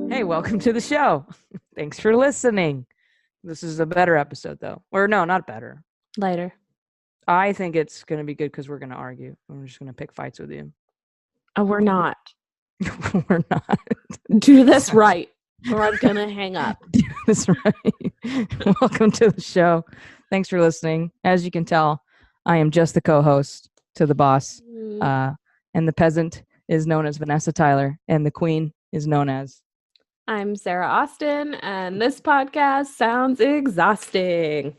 Hey, welcome to the show. Thanks for listening. This is a better episode, though. Or no, not better. Lighter. I think it's going to be good because we're going to argue. I'm just going to pick fights with you. Oh, we're not. We're not. Do this right, or I'm going to hang up. Do this right. Welcome to the show. Thanks for listening. As you can tell, I am just the co-host to the boss. And the peasant is known as Vanessa Tyler, and the queen is known as... I'm Sarah Austin, and this podcast sounds exhausting.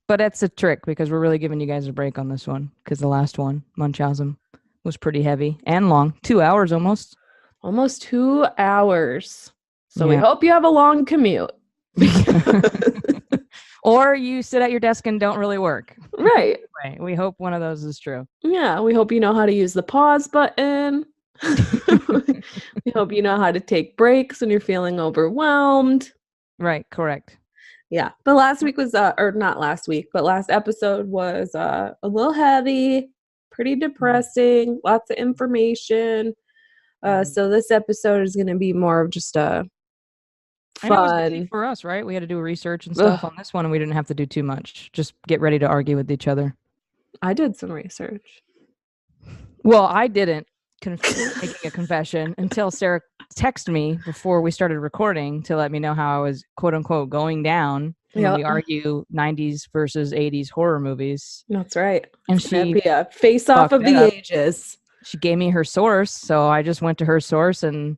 But that's a trick because we're really giving you guys a break on this one because the last one, Munchausen, was pretty heavy and long. 2 hours almost. Almost 2 hours. So we hope you have a long commute. Or you sit at your desk and don't really work. Right. Right. We hope one of those is true. Yeah, we hope you know how to use the pause button. We hope you know how to take breaks when you're feeling overwhelmed. Right, correct. Yeah, but last week was, or not last week, but last episode was a little heavy, pretty depressing, lots of information. So this episode is going to be more of just a fun. It was easy for us, right? We had to do research and stuff on this one, and we didn't have to do too much. Just get ready to argue with each other. I did some research. Well, I didn't. Making a confession until Sarah texted me before we started recording to let me know how I was quote unquote going down when we argue 90s versus 80s horror movies. That's right. And it's she be a face off of the ages. She gave me her source, so I just went to her source, and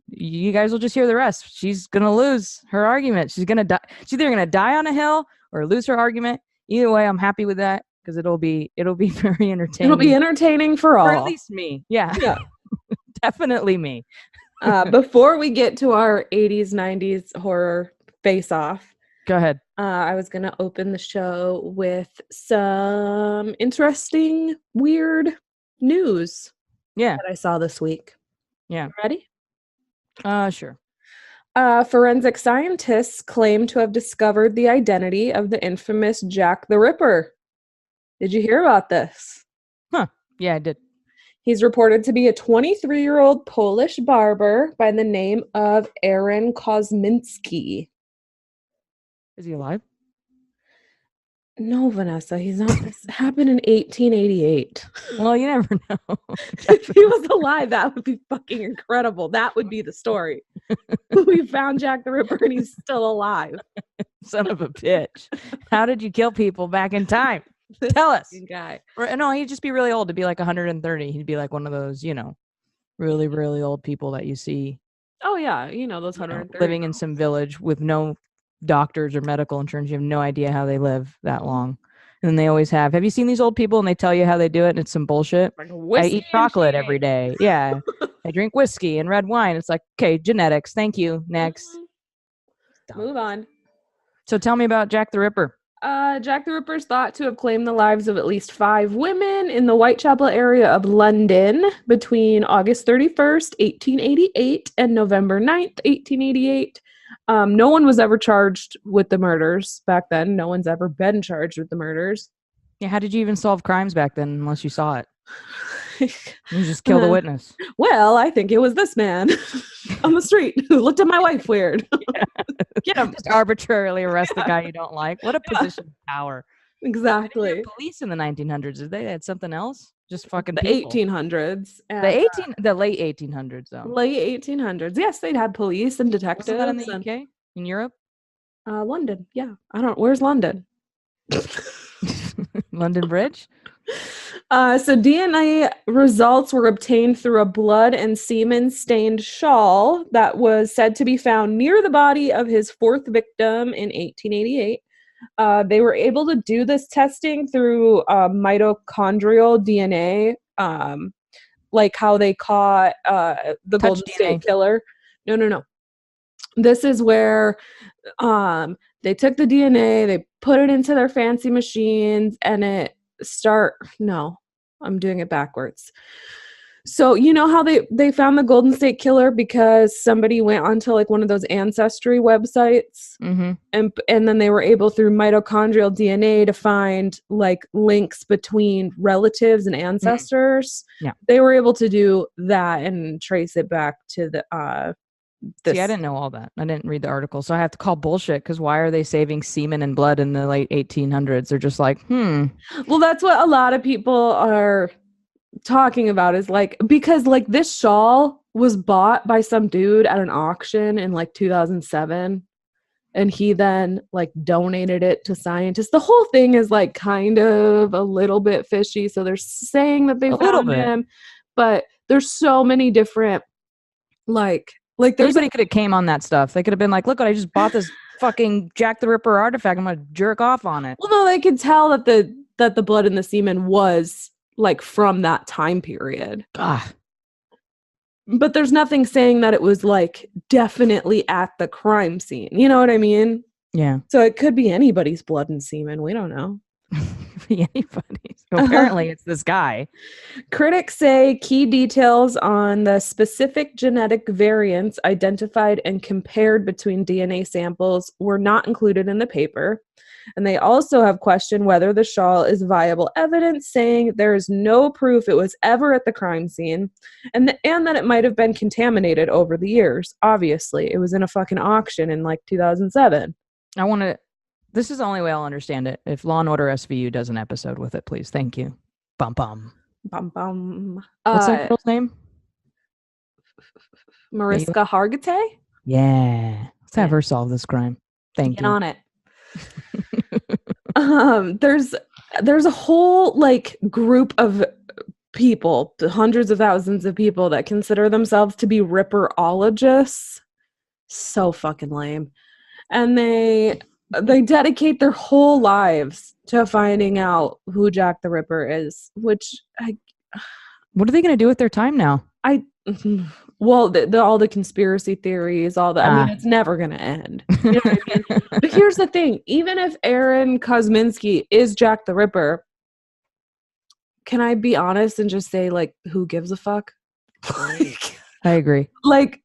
you guys will just hear the rest. She's gonna lose her argument. She's gonna die. She's either gonna die on a hill or lose her argument. Either way, I'm happy with that. Because it'll be very entertaining. It'll be entertaining for all. Or at least me. Yeah. Definitely me. Before we get to our 80s, 90s horror face-off. Go ahead. I was going to open the show with some interesting, weird news. Yeah. That I saw this week. Yeah. You ready? Sure. Forensic scientists claim to have discovered the identity of the infamous Jack the Ripper. Did you hear about this? Huh. Yeah, I did. He's reported to be a 23-year-old Polish barber by the name of Aaron Kosminski. Is he alive? No, Vanessa, he's not. This happened in 1888. Well, you never know. If he was alive, that would be fucking incredible. That would be the story. We found Jack the Ripper and he's still alive. Son of a bitch. How did you kill people back in time? Tell us. Guy. Or, no, he'd just be really old. To be like 130. He'd be like one of those, really, really old people that you see. Oh, yeah. Those 130. Living in some village with no doctors or medical insurance. You have no idea how they live that long. And then they always have you seen these old people and they tell you how they do it and it's some bullshit? Like I eat chocolate every day. Yeah. I drink whiskey and red wine. It's like, okay, genetics. Thank you. Next. Move on. So tell me about Jack the Ripper. Jack the Ripper is thought to have claimed the lives of at least 5 women in the Whitechapel area of London between August 31st, 1888 and November 9th, 1888. No one was ever charged with the murders back then. No one's ever been charged with the murders. Yeah, how did you even solve crimes back then unless you saw it? You just killed a witness. Well, I think it was this man on the street who looked at my wife weird. Yeah. Get him. Just arbitrarily arrest the guy you don't like. What a position of power. Exactly. Police in the 1900s, did they had something else? Just fucking the people. 1800s. The late 1800s, though. Late 1800s. Yes, they'd had police and detectives. Wasn't that in the UK? In Europe? London. Yeah. Where's London? London Bridge? So DNA results were obtained through a blood and semen stained shawl that was said to be found near the body of his 4th victim in 1888. They were able to do this testing through mitochondrial DNA, like how they caught the Golden State Killer. No. This is where they took the DNA, they put it into their fancy machines, and I'm doing it backwards. So you know how they found the Golden State Killer because somebody went onto like one of those ancestry websites, and then they were able through mitochondrial DNA to find like links between relatives and ancestors. Yeah, they were able to do that and trace it back to the See, I didn't know all that. I didn't read the article, so I have to call bullshit. Because why are they saving semen and blood in the late 1800s? They're just like, Well, that's what a lot of people are talking about, is like, because like this shawl was bought by some dude at an auction in like 2007, and he then like donated it to scientists. The whole thing is like kind of a little bit fishy. So they're saying that they found him, but there's so many different like there's Anybody could have came on that stuff. They could have been like, look, I just bought this fucking Jack the Ripper artifact. I'm gonna jerk off on it. Well, no, they could tell that the blood in the semen was like from that time period. Ah, But there's nothing saying that it was like definitely at the crime scene. You know what I mean? yeah. So it could be anybody's blood and semen. We don't know. Be anybody. So apparently, it's this guy. Critics say key details on the specific genetic variants identified and compared between DNA samples were not included in the paper. And they also have questioned whether the shawl is viable evidence, saying there is no proof it was ever at the crime scene, and that it might have been contaminated over the years. Obviously, it was in a fucking auction in like 2007. This is the only way I'll understand it. If Law and Order SVU does an episode with it, please. Thank you. Bum bum. Bum bum. What's that girl's name? Mariska Hargitay? Yeah. Let's have her solve this crime. Thank Get you. on it. There's a whole like group of people, hundreds of thousands of people that consider themselves to be ripperologists. So fucking lame. And they dedicate their whole lives to finding out who Jack the Ripper is, which what are they going to do with their time now? Well, all the conspiracy theories, all that. I mean, it's never going to end. You know what I mean? But here's the thing. Even if Aaron Kosminski is Jack the Ripper, can I be honest and just say, like, who gives a fuck? I agree. Like,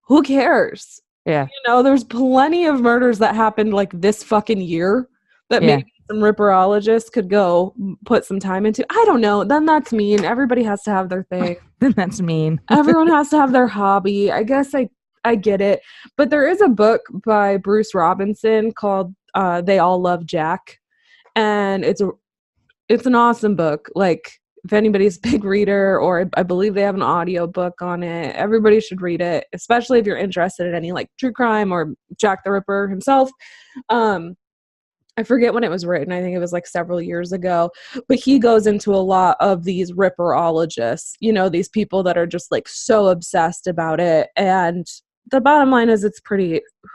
who cares? Yeah. You know, there's plenty of murders that happened, like, this fucking year that maybe some ripperologists could go put some time into. I don't know. Then that's mean. Everybody has to have their thing. Then that's mean. Everyone has to have their hobby. I guess I get it. But there is a book by Bruce Robinson called They All Love Jack. And it's an awesome book. Like, if anybody's a big reader, or I believe they have an audio book on it, everybody should read it, especially if you're interested in any like true crime or Jack the Ripper himself. I forget when it was written. I think it was like several years ago, but he goes into a lot of these ripperologists, you know, these people that are just like so obsessed about it. And the bottom line is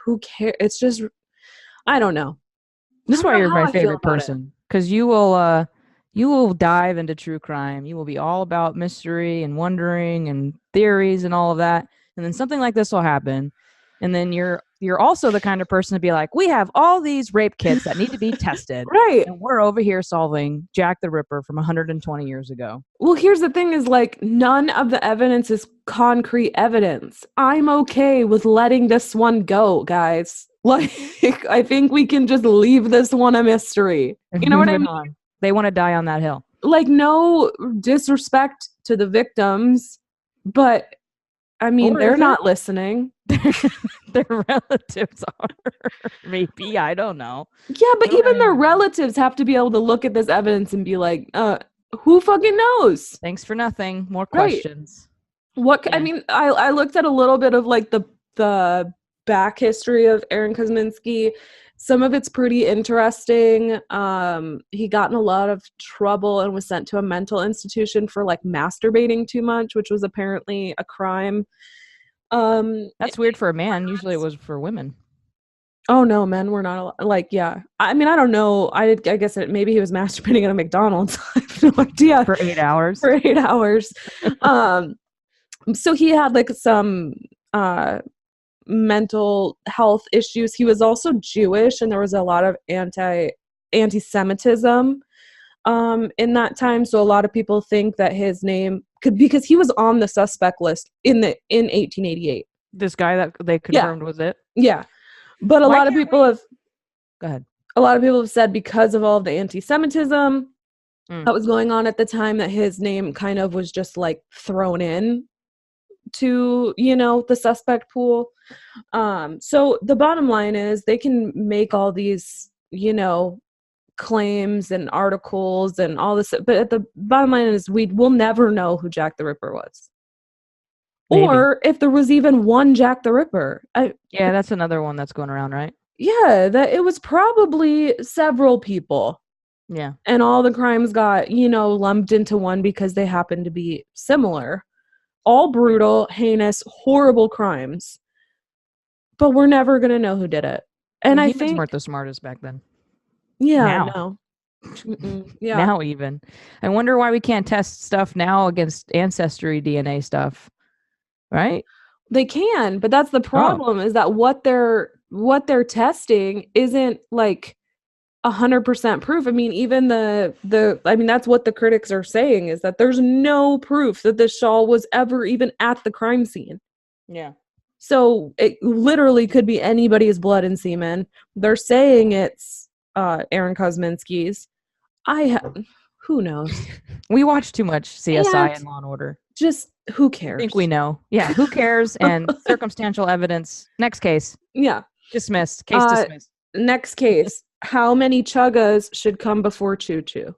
who cares? It's just, I don't know. This is why you're my favorite person, because you will dive into true crime. You will be all about mystery and wondering and theories and all of that. And then something like this will happen. And then you're also the kind of person to be like, we have all these rape kits that need to be tested. Right. And we're over here solving Jack the Ripper from 120 years ago. Well, here's the thing is like, none of the evidence is concrete evidence. I'm okay with letting this one go, guys. Like, I think we can just leave this one a mystery. You know what I mean? They want to die on that hill. Like, no disrespect to the victims, but I mean, they're not listening. Their relatives are. Maybe. I don't know. Yeah, but even their relatives have to be able to look at this evidence and be like, who fucking knows? Thanks for nothing. More questions. What? Yeah. I mean, I looked at a little bit of like the back history of Aaron Kosminski. Some of it's pretty interesting. He got in a lot of trouble and was sent to a mental institution for like masturbating too much, which was apparently a crime. That's weird for a man. Usually it was for women. Oh no, men were not like, yeah. I mean, I don't know. I guess maybe he was masturbating at a McDonald's. I have no idea. For 8 hours. For 8 hours. So he had like some mental health issues. He was also Jewish, and there was a lot of anti-Semitism in that time. So a lot of people think that his name because he was on the suspect list in 1888. This guy that they confirmed was it? Yeah. But a lot of people have go ahead. A lot of people have said because of all of the anti-Semitism that was going on at the time, that his name kind of was just like thrown in to, the suspect pool. So the bottom line is they can make all these, claims and articles and all this, but at the bottom line is we'll never know who Jack the Ripper was. Maybe. Or if there was even one Jack the Ripper. Yeah, that's another one that's going around, right? Yeah, that it was probably several people. Yeah. And all the crimes got, lumped into one because they happened to be similar. All brutal, heinous, horrible crimes. But we're never going to know who did it. And I think weren't the smartest back then. Yeah, now. No. Yeah. Now even. I wonder why we can't test stuff now against ancestry DNA stuff. Right? They can, but that's the problem is that what they're testing isn't like 100% proof. I mean, even that's what the critics are saying, is that there's no proof that this shawl was ever even at the crime scene. Yeah. So it literally could be anybody's blood and semen. They're saying it's Aaron Kosminski's. Who knows? We watch too much CSI and Law and Order. Just who cares? I think we know. Yeah, who cares? And circumstantial evidence. Next case. Yeah. Dismissed. Case dismissed. Next case. How many chuggas should come before choo choo?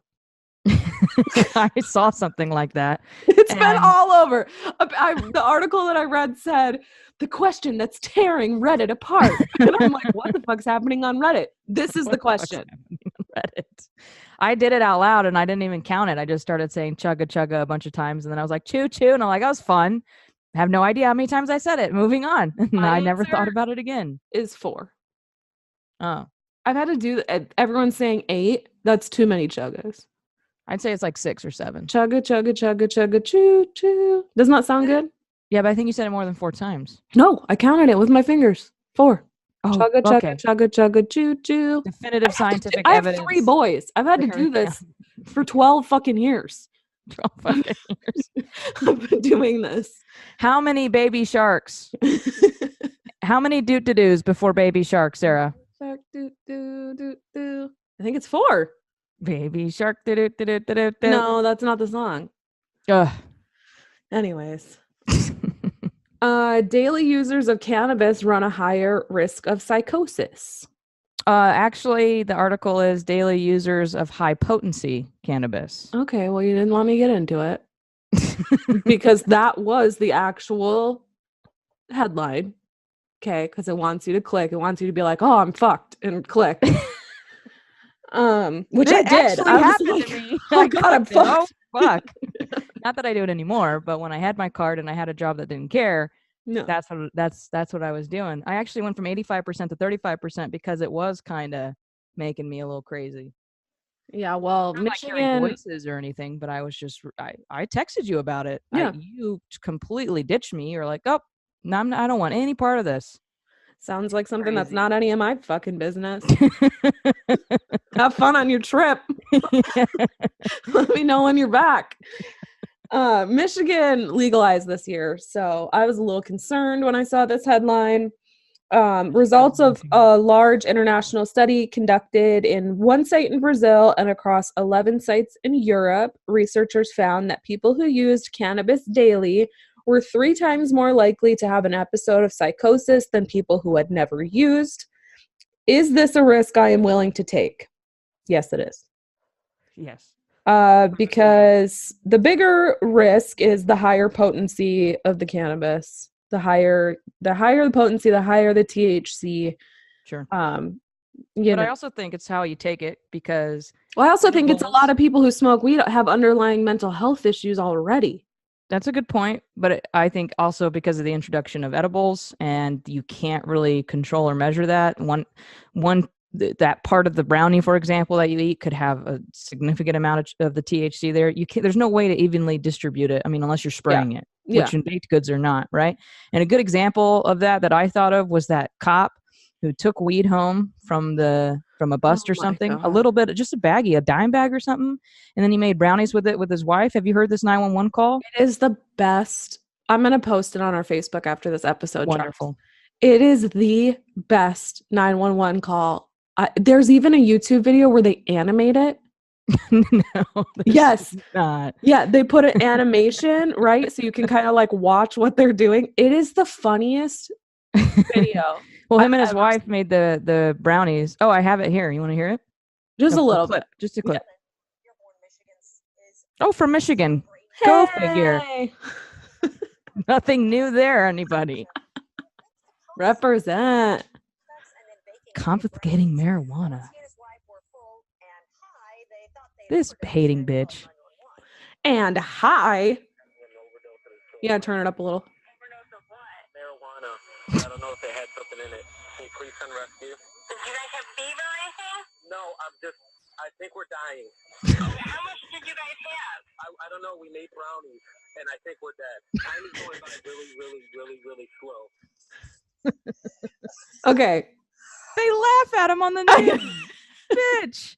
I saw something like that. It's been all over. The article that I read said, the question that's tearing Reddit apart. And I'm like, what the fuck's happening on Reddit? This is the question. Reddit. I did it out loud and I didn't even count it. I just started saying chugga chugga a bunch of times. And then I was like, choo choo. And I'm like, that was fun. I have no idea how many times I said it. Moving on. And I never thought about it again. Is 4. Oh. I've had to do everyone's saying 8. That's too many chuggas. I'd say it's like 6 or 7. Chugga, chugga, chugga, chugga, choo, choo. Doesn't that sound good? Yeah, but I think you said it more than 4 times. No, I counted it with my fingers. 4. Oh, chugga, chugga, chugga, chugga, choo, choo. Definitive scientific evidence. I have 3 boys. I've had to do this for 12 fucking years. 12 fucking years. I've been doing this. How many baby sharks? How many doot-to-doos before baby shark, Sarah? Shark, doot, doot, doot, doot. I think it's 4. Baby shark, doot-doot-doot-doot. No, that's not the song. Ugh. Anyways. Daily users of cannabis run a higher risk of psychosis. Actually, the article is daily users of high potency cannabis. Okay, well, you didn't let me get into it. Because that was the actual headline. Okay, because it wants you to click. It wants you to be like, oh, I'm fucked, and click. Which I did. I was like, to me. Oh God, I'm fucked. Oh, fuck. Not that I do it anymore, but when I had my card and I had a job that didn't care, that's what I was doing. I actually went from 85% to 35% because it was kind of making me a little crazy. Yeah, well, not Michigan, like hearing voices or anything, but I was just I texted you about it. Yeah. You completely ditched me. You're like, oh, no, I don't want any part of this. Sounds like something that's not any of my fucking business. Have fun on your trip. Let me know when you're back. Michigan legalized this year, so I was a little concerned when I saw this headline. Results of a large international study conducted in one site in Brazil and across 11 sites in Europe, researchers found that people who used cannabis daily were 3 times more likely to have an episode of psychosis than people who had never used. Is this a risk I am willing to take? Yes, it is. Yes. Because the bigger risk is the higher potency of the cannabis. The higher the potency, the higher the THC. Sure. But I also think it's how you take it, because I also think it's a lot of people who smoke weed have underlying mental health issues already. That's a good point, but I think also because of the introduction of edibles, and you can't really control or measure that. That part of the brownie, for example, that you eat could have a significant amount of the THC there. There's no way to evenly distribute it. I mean, unless you're spraying it, which in baked goods are not, right? And a good example of that I thought of was that cop who took weed home from the from a bust Oh or my something. A God. little bit, just a baggie, a dime bag or something. And then he made brownies with it with his wife. Have you heard this 911 call? It is the best. I'm going to post it on our Facebook after this episode drops. Wonderful. It is the best 911 call. There's even a YouTube video where they animate it. No. Yes. Not. Yeah, they put an animation, right? So you can kind of like watch what they're doing. It is the funniest video. Well, him and his wife made the brownies. Oh, I have it here. You want to hear it? Just a little clip. bit. Just a clip. Oh, from Michigan. Go figure. Nothing new there, anybody. Represent. Confiscating marijuana. This hating bitch. And hi. Yeah, turn it up a little. Marijuana. I don't know if they had something in it. Can you please send rescue? Did you guys have fever or anything? No, I think we're dying. How much did you guys have? I don't know. We made brownies, and I think we're dead. Time is going by really, really, really, really slow. Okay. They laugh at him on the news. Bitch.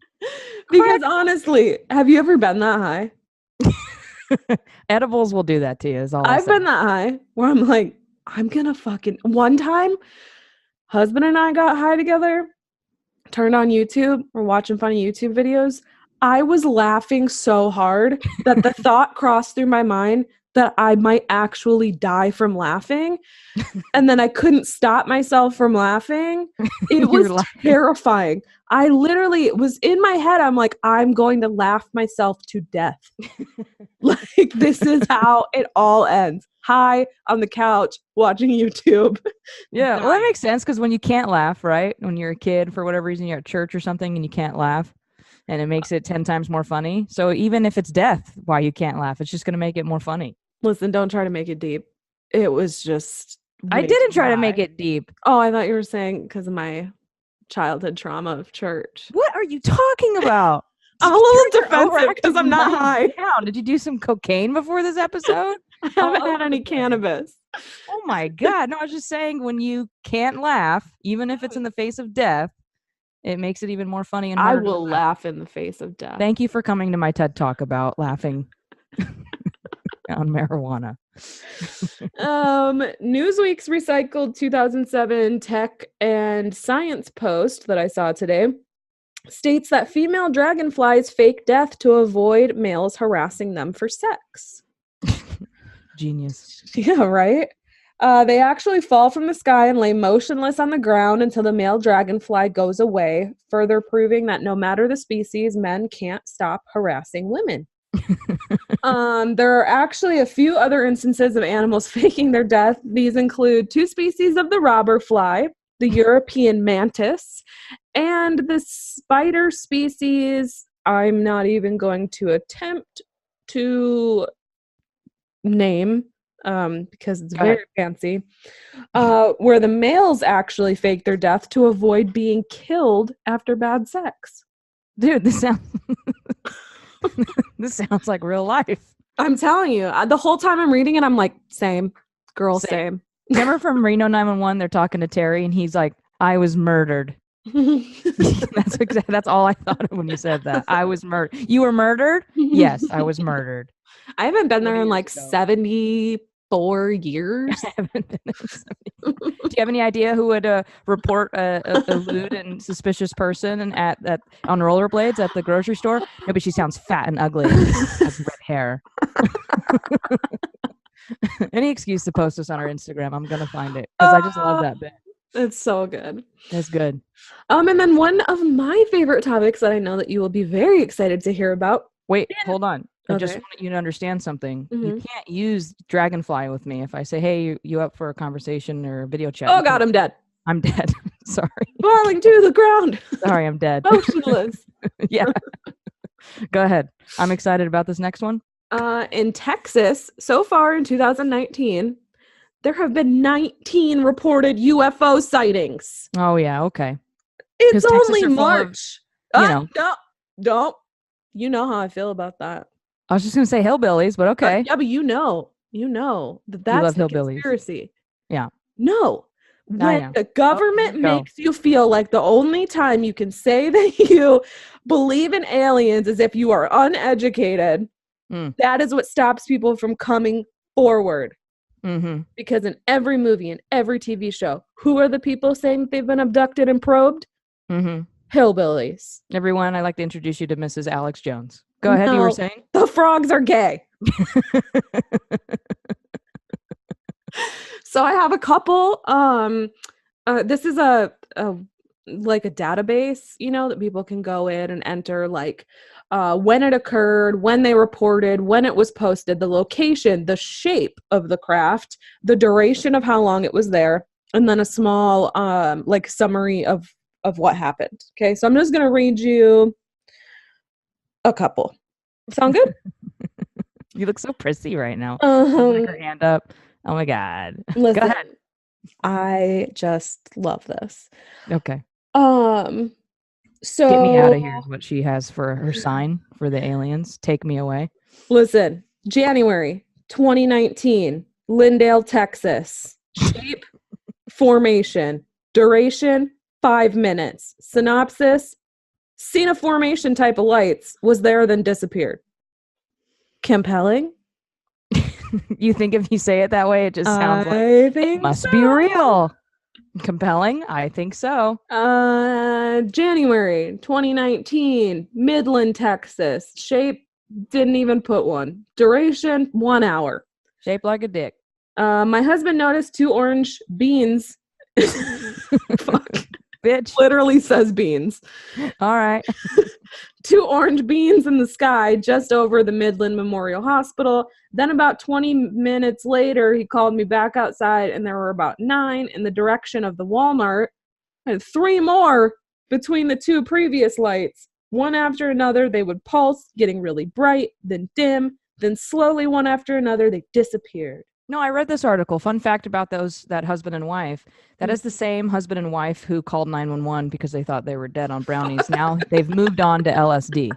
Because honestly, have you ever been that high? Edibles will do that to you, is all I've been that high where I'm like, I'm gonna fucking. One time, husband and I got high together, turned on YouTube, we're watching funny YouTube videos. I was laughing so hard that the thought crossed through my mind that I might actually die from laughing. And then I couldn't stop myself from laughing. It was terrifying. I literally was in my head. I'm like, I'm going to laugh myself to death. Like, this is how it all ends. High on the couch watching YouTube. Yeah, well, that makes sense because when you can't laugh, right? When you're a kid, for whatever reason, you're at church or something and you can't laugh, and it makes it 10 times more funny. So even if it's death, why you can't laugh, it's just going to make it more funny. Listen, don't try to make it deep. It was just. I didn't try to make it deep. Oh, I thought you were saying because of my childhood trauma of church. What are you talking about? I'm a little defensive because I'm not high. Did you do some cocaine before this episode? I haven't had any cannabis. Oh my God. No, I was just saying when you can't laugh, even if it's in the face of death, it makes it even more funny. And I will laugh in the face of death. Thank you for coming to my TED Talk about laughing on marijuana. Newsweek's recycled 2007 Tech and Science post that I saw today states that female dragonflies fake death to avoid males harassing them for sex. Genius. Yeah, right? They actually fall from the sky and lay motionless on the ground until the male dragonfly goes away, further proving that no matter the species, men can't stop harassing women. There are actually a few other instances of animals faking their death. These include 2 species of the robber fly, the European mantis, and the spider species I'm not even going to attempt to name because it's very fancy, where the males actually fake their death to avoid being killed after bad sex. Dude, this sounds like real life. I'm telling you, the whole time I'm reading it, I'm like, same. Girl, same. Remember from Reno 911, they're talking to Terry, and he's like, I was murdered. That's all I thought of when you said that. I was murdered. You were murdered? Yes, I was murdered. I haven't been there in like 74 years. Do you have any idea who would report a lewd and suspicious person and on rollerblades at the grocery store? No, but she sounds fat and ugly and has red hair. Any excuse to post us on our Instagram, I'm gonna find it because I just love that bit. It's so good. That's good. And then one of my favorite topics that I know that you will be very excited to hear about. Wait, hold on. I just want you to understand something. Mm-hmm. You can't use Dragonfly with me. If I say, hey, you up for a conversation or a video chat? Oh, God, I'm dead. I'm dead. Sorry. Falling to the ground. Sorry, I'm dead. Motionless. Yeah. Go ahead. I'm excited about this next one. In Texas, so far in 2019, there have been 19 reported UFO sightings. Oh, yeah. Okay. It's only March. Don't. You know how I feel about that. I was just going to say hillbillies, but okay. Yeah, but you know that's love the hillbillies. conspiracy. Yeah. No. I when know. the government go. makes you feel like the only time you can say that you believe in aliens is if you are uneducated, that is what stops people from coming forward. Mm-hmm. Because in every movie and every TV show, who are the people saying they've been abducted and probed? Mm-hmm. Hillbillies. Everyone, I'd like to introduce you to Mrs. Alex Jones. Go ahead, you were No, saying? the frogs are gay. So I have a couple. This is a like a database, that people can go in and enter like when it occurred, when they reported, when it was posted, the location, the shape of the craft, the duration of how long it was there, and then a small like summary of what happened. Okay, so I'm just gonna read you a couple. Sound good? You look so prissy right now. Like her hand up. Oh my God. Listen, Go ahead. I just love this. Okay. So Get me out of here is what she has for her sign for the aliens. Take me away. Listen, January 2019, Lindale, Texas. Shape, formation, duration, 5 minutes. Synopsis, seen a formation type of lights, was there, then disappeared. Compelling? You think if you say it that way, it just sounds like I think must so. be real. Compelling? I think so. January 2019, Midland, Texas. Shape, didn't even put one. Duration, 1 hour. Shaped like a dick. My husband noticed 2 orange beans. Fuck. Bitch. Literally says beans. All right. 2 orange beans in the sky just over the Midland Memorial Hospital. Then about 20 minutes later, he called me back outside, and there were about 9 in the direction of the Walmart and 3 more between the 2 previous lights. One after another, they would pulse, getting really bright, then dim, then slowly one after another, they disappeared. No, I read this article. Fun fact about that husband and wife. That is the same husband and wife who called 911 because they thought they were dead on brownies. Now they've moved on to LSD.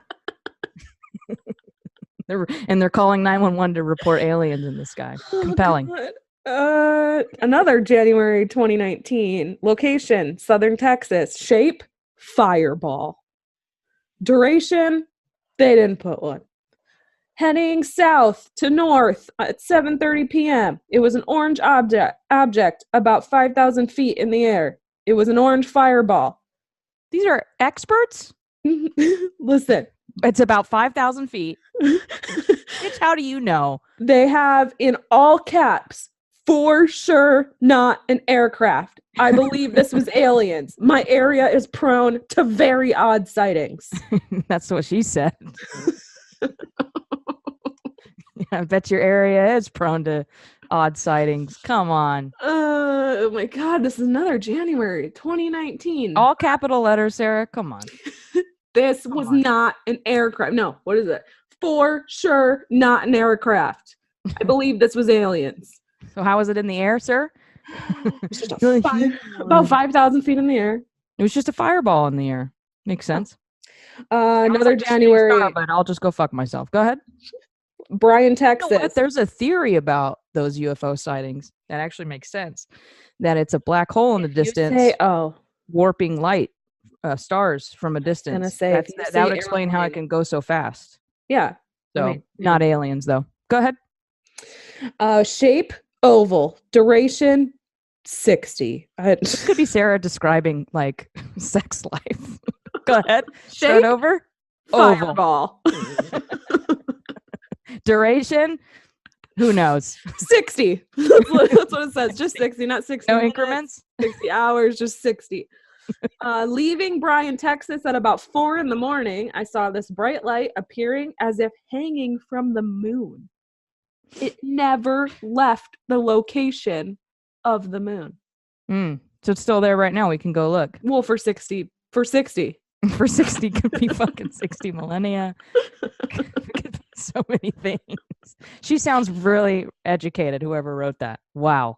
They're calling 911 to report aliens in the sky. Compelling. Another January 2019. Location, Southern Texas. Shape, fireball. Duration, they didn't put one. Heading south to north at 7:30 p.m. It was an orange object about 5,000 feet in the air. It was an orange fireball. These are experts? Listen. It's about 5,000 feet. Bitch, how do you know? They have in all caps, for sure not an aircraft. I believe this was aliens. My area is prone to very odd sightings. That's what she said. I bet your area is prone to odd sightings. Come on. Oh my God, this is another January 2019. All capital letters, Sarah. Come on. This was not an aircraft. No, what is it? For sure not an aircraft. I believe this was aliens. So how was it in the air, sir? It's just about 5,000 feet in the air. It was just a fireball in the air. Makes sense. Another January. Star, but I'll just go fuck myself. Go ahead. Bryan, Texas. You know what? There's a theory about those UFO sightings that actually makes sense. That it's a black hole in the distance, warping light, stars from a distance. That would explain how it can go so fast. Yeah. So not aliens though. Go ahead. Shape, oval. Duration, 60. This could be Sarah describing like sex life. Go ahead. Shape, start over. Fireball. Duration, who knows? 60. That's what it says. Just 60, not 60. No minutes, increments? 60 hours, just 60. Leaving Bryan, Texas at about 4 a.m, I saw this bright light appearing as if hanging from the moon. It never left the location of the moon. So it's still there right now. We can go look. Well, for 60. For 60 could be fucking 60 millennia. So many things. She sounds really educated, whoever wrote that. Wow.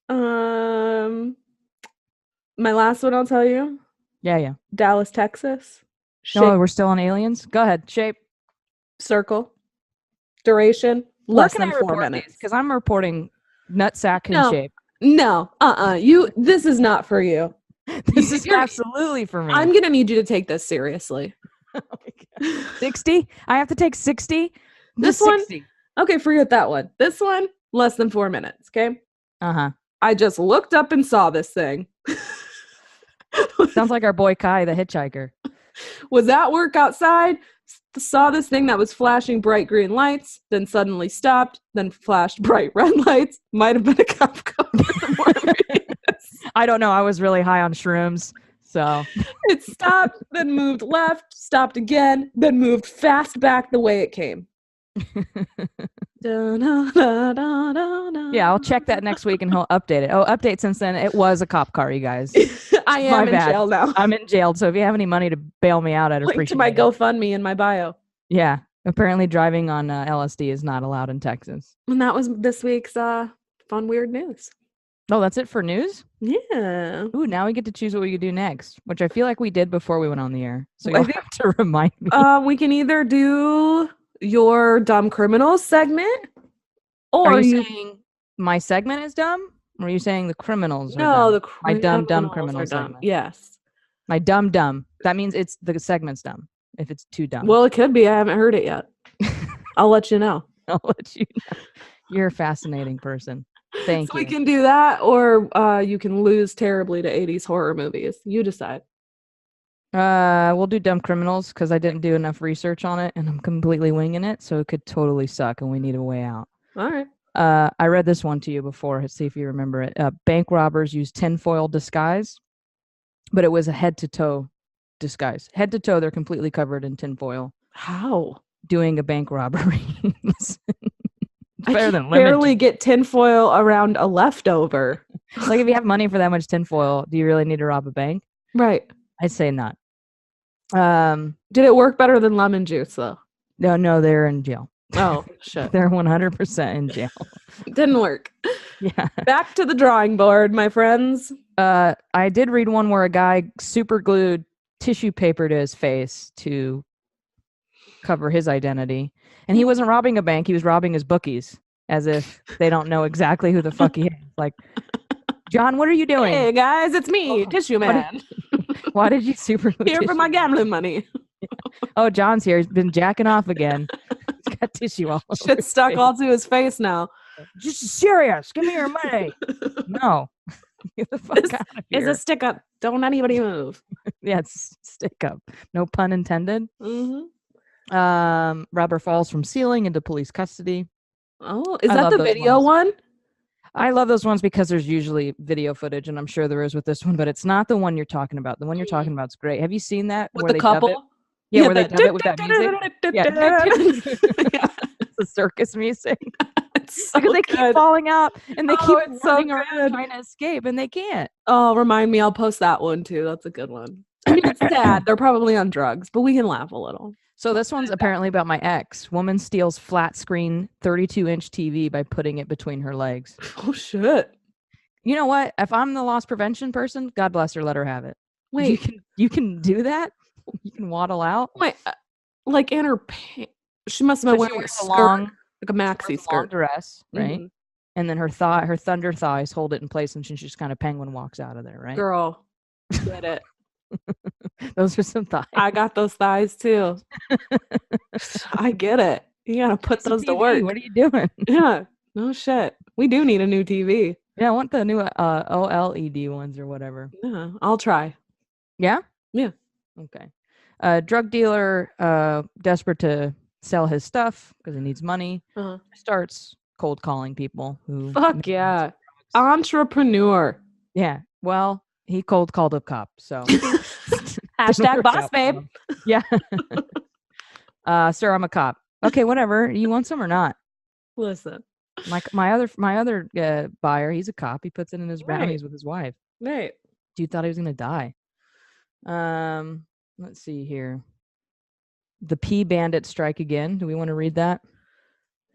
My last one I'll tell you. Yeah. Dallas, Texas. Shape, no, we're still on aliens. Go ahead. Shape. Circle. Duration, less than 4 minutes. Because I'm reporting nutsack and shape. No, this is not for you. This is You're- absolutely for me. I'm gonna need you to take this seriously. 60? I have to take 60? This Just one? 60. Okay, forget that one. This one, less than 4 minutes, okay? Uh-huh. I just looked up and saw this thing. Sounds like our boy Kai, the hitchhiker. Was at work outside, saw this thing that was flashing bright green lights, then suddenly stopped, then flashed bright red lights. Might have been a cop car. I don't know. I was really high on shrooms. So It stopped, then moved left, stopped again, then moved fast back the way it came. yeah, I'll check that next week and he'll update it. Oh, update since then. It was a cop car, you guys. I My am in bad. jail now. I'm in jail. So if you have any money to bail me out, I'd Link appreciate to my it. GoFundMe in my bio. Yeah. Apparently driving on LSD is not allowed in Texas. And that was this week's fun weird news. Oh, that's it for news? Yeah. Ooh, now we get to choose what we could do next, which I feel like we did before we went on the air. So I you'll think- have to remind me. We can either do your dumb criminals segment, or Are you saying my segment is dumb? Or are you saying the criminals are no, dumb? the My dumb criminals criminal are dumb. segment. Yes. My dumb. That means it's the segment's dumb. If it's too dumb. Well, it could be. I haven't heard it yet. I'll let you know. I'll let you know. You're a fascinating person. Thank So you. we can do that, or you can lose terribly to 80s horror movies. You decide. We'll do dumb criminals because I didn't do enough research on it and I'm completely winging it, so it could totally suck and we need a way out. All right. I read this one to you before. Let's see if you remember it. Bank robbers use tinfoil disguise, but it was a head-to-toe disguise. Head to toe, they're completely covered in tinfoil How? doing a bank robbery. It's I better can than lemon barely juice. get tinfoil around a leftover. Like if you have money for that much tinfoil, do you really need to rob a bank? Right. I'd say not. Did it work better than lemon juice though? No, they're in jail. Oh shit. They're 100% in jail. Didn't work. Yeah. Back to the drawing board, my friends. I did read one where a guy super glued tissue paper to his face to cover his identity. And he wasn't robbing a bank, he was robbing his bookies, as if they don't know exactly who the fuck he is. Like, John, what are you doing? Hey guys, it's me, Oh, Tissue Man. Why did you super glue Here for tissue? my gambling money. Oh, John's here. He's been jacking off again. He's got tissue all over Shit his stuck face. all to his face now. Just serious. Give me your money. No. Get the fuck This out of It's here. a stick up. Don't anybody move. Yeah, it's stick up. No pun intended. Mm-hmm. Robber falls from ceiling into police custody. Oh, is I that love the those video ones. one? I love those ones because there's usually video footage, and I'm sure there is with this one, but it's not the one you're talking about. The one you're talking about is great. Have you seen that? With where the they dub couple? it? Yeah, where they that dub it with that music. Yeah. It's the circus music. It's so Because they keep good. falling out and they Oh, keep it's so running around good. trying to escape, and they can't. Oh, remind me. I'll post that one too. That's a good one. I mean, it's sad. They're probably on drugs, but we can laugh a little. So this one's apparently about my ex. Woman steals flat screen 32-inch TV by putting it between her legs. Oh shit! You know what? If I'm the loss prevention person, God bless her, let her have it. Wait, You can do that? You can waddle out? wait. Like in her pants, she must have been So she wearing a wears a skirt, long, like a she maxi wears a long skirt. dress, right? Mhm. And then her thunder thighs hold it in place, and she just kind of penguin walks out of there, right? Girl, get it. Those are some thighs. I got those thighs too. I get it. You gotta put It's a those to TV. work. What are you doing? Yeah. No shit. We do need a new TV. Yeah, I want the new OLED ones or whatever. Yeah, I'll try. Yeah? Yeah. Okay. Drug dealer, desperate to sell his stuff because he needs money, Uh-huh. starts cold calling people who. Fuck yeah. Entrepreneur. Yeah. Well, he cold called a cop. So. Hashtag Work boss out for babe. him. Yeah. Sir, I'm a cop. Okay, whatever. You want some or not? Listen. My other buyer, he's a cop. He puts it in his Right. brownies with his wife. Right. Dude thought he was gonna die. Let's see here. The P bandits strike again. Do we want to read that?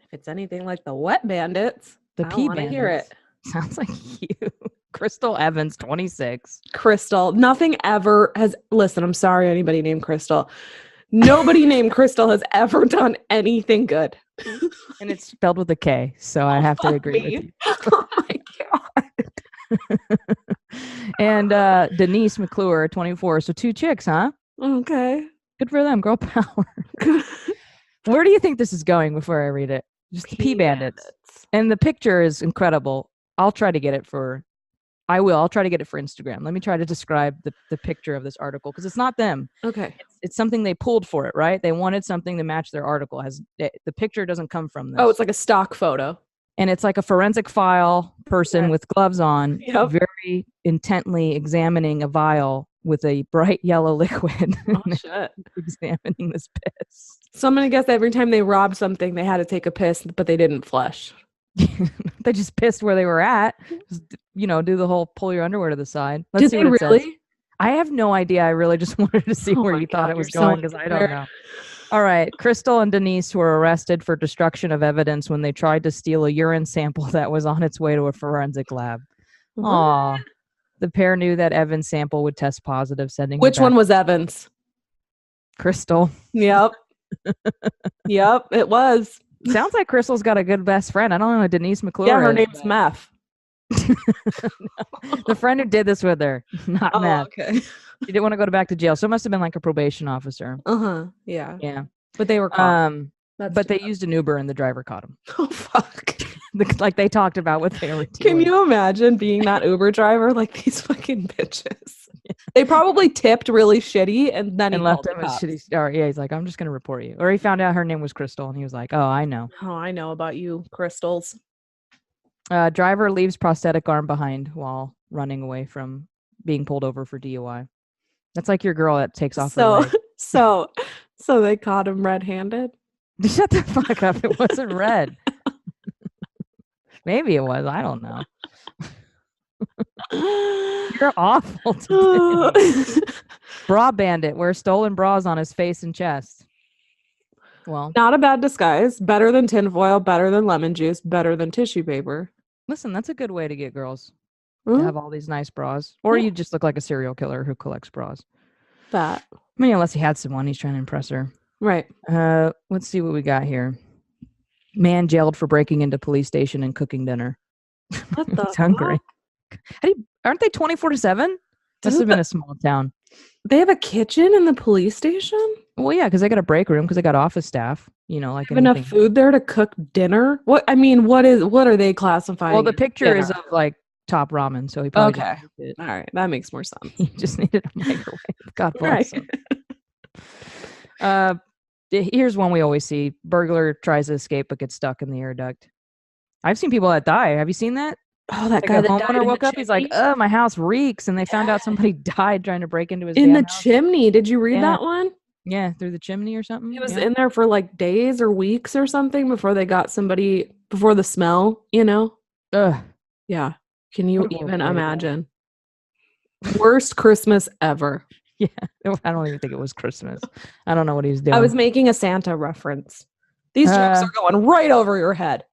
If it's anything like the Wet Bandits, The I P want to hear it. bandits. Sounds like you. Crystal Evans, 26. Crystal. Nothing ever has. Listen, I'm sorry, anybody named Crystal. Nobody named Crystal has ever done anything good. And it's spelled with a K, so I have to Fuck agree me. with you. Oh my god. And Denise McClure, 24. So 2 chicks, huh? Okay. Good for them. Girl power. Where do you think this is going before I read it? Just the Pee Bandits. And the picture is incredible. I'll try to get it for Instagram. Let me try to describe the picture of this article because it's not them. Okay. It's something they pulled for it, right? They wanted something to match their article. The picture doesn't come from this. Oh, it's like a stock photo. And it's like a forensic file person with gloves on, very intently examining a vial with a bright yellow liquid. Oh, shit. Examining this piss. So I'm going to guess every time they robbed something, they had to take a piss, but they didn't flush. They just pissed where they were at. Just, do the whole pull your underwear to the side. Did they really? Says. I have no idea. I really just wanted to see where you thought it was going because I don't know. All right. Crystal and Denise were arrested for destruction of evidence when they tried to steal a urine sample that was on its way to a forensic lab. Aw. The pair knew that Evan's sample would test positive, sending Which one was Evan's? Crystal. Yep. Yep, it was. Sounds like Crystal's got a good best friend. I don't know Denise McClure. Yeah, her name's Meth. The friend who did this with her, not Meth. Okay. She didn't want to go back to jail, so it must have been like a probation officer. Yeah. Yeah. But they were caught. But they used an Uber and the driver caught him. Oh, fuck. Like they talked about what they were doing. Can you imagine being that Uber driver? Like these fucking bitches. They probably tipped really shitty and then he left him the a cops. shitty star. Yeah, he's like, I'm just going to report you. Or he found out her name was Crystal and he was like, oh, I know. Oh, I know about you, crystals. Driver leaves prosthetic arm behind while running away from being pulled over for DUI. That's like your girl that takes off her leg. So they caught him red-handed? Shut the fuck up. It wasn't red. Maybe it was. I don't know. You're awful today. Bra bandit wears stolen bras on his face and chest. Well, not a bad disguise. Better than tinfoil, better than lemon juice, better than tissue paper. Listen, that's a good way to get girls to have all these nice bras. Or you just look like a serial killer who collects bras. That. I mean, unless he had someone, he's trying to impress her. Right. Let's see what we got here. Man jailed for breaking into police station and cooking dinner. What the He's hungry. Aren't they 24/7? Must have been a small town. They have a kitchen in the police station? Well, yeah, because they got a break room because they got office staff. Like have enough food there to cook dinner. What are they classifying? Well, the picture is of like top ramen, so he probably all right, that makes more sense. He just needed a microwave. God bless him. Here's one we always see: burglar tries to escape but gets stuck in the air duct. I've seen people that die. Have you seen that? Oh, that guy that died homeowner in woke the up. He's like, "Oh, my house reeks," and they found out somebody died trying to break into his in the house. chimney. Did you read that one? Yeah, through the chimney or something. He was in there for like days or weeks or something before they got somebody before the smell. Ugh. Yeah. Can you even imagine? Worst Christmas ever. Yeah, I don't even think it was Christmas. I don't know what he was doing. I was making a Santa reference. These jokes are going right over your head.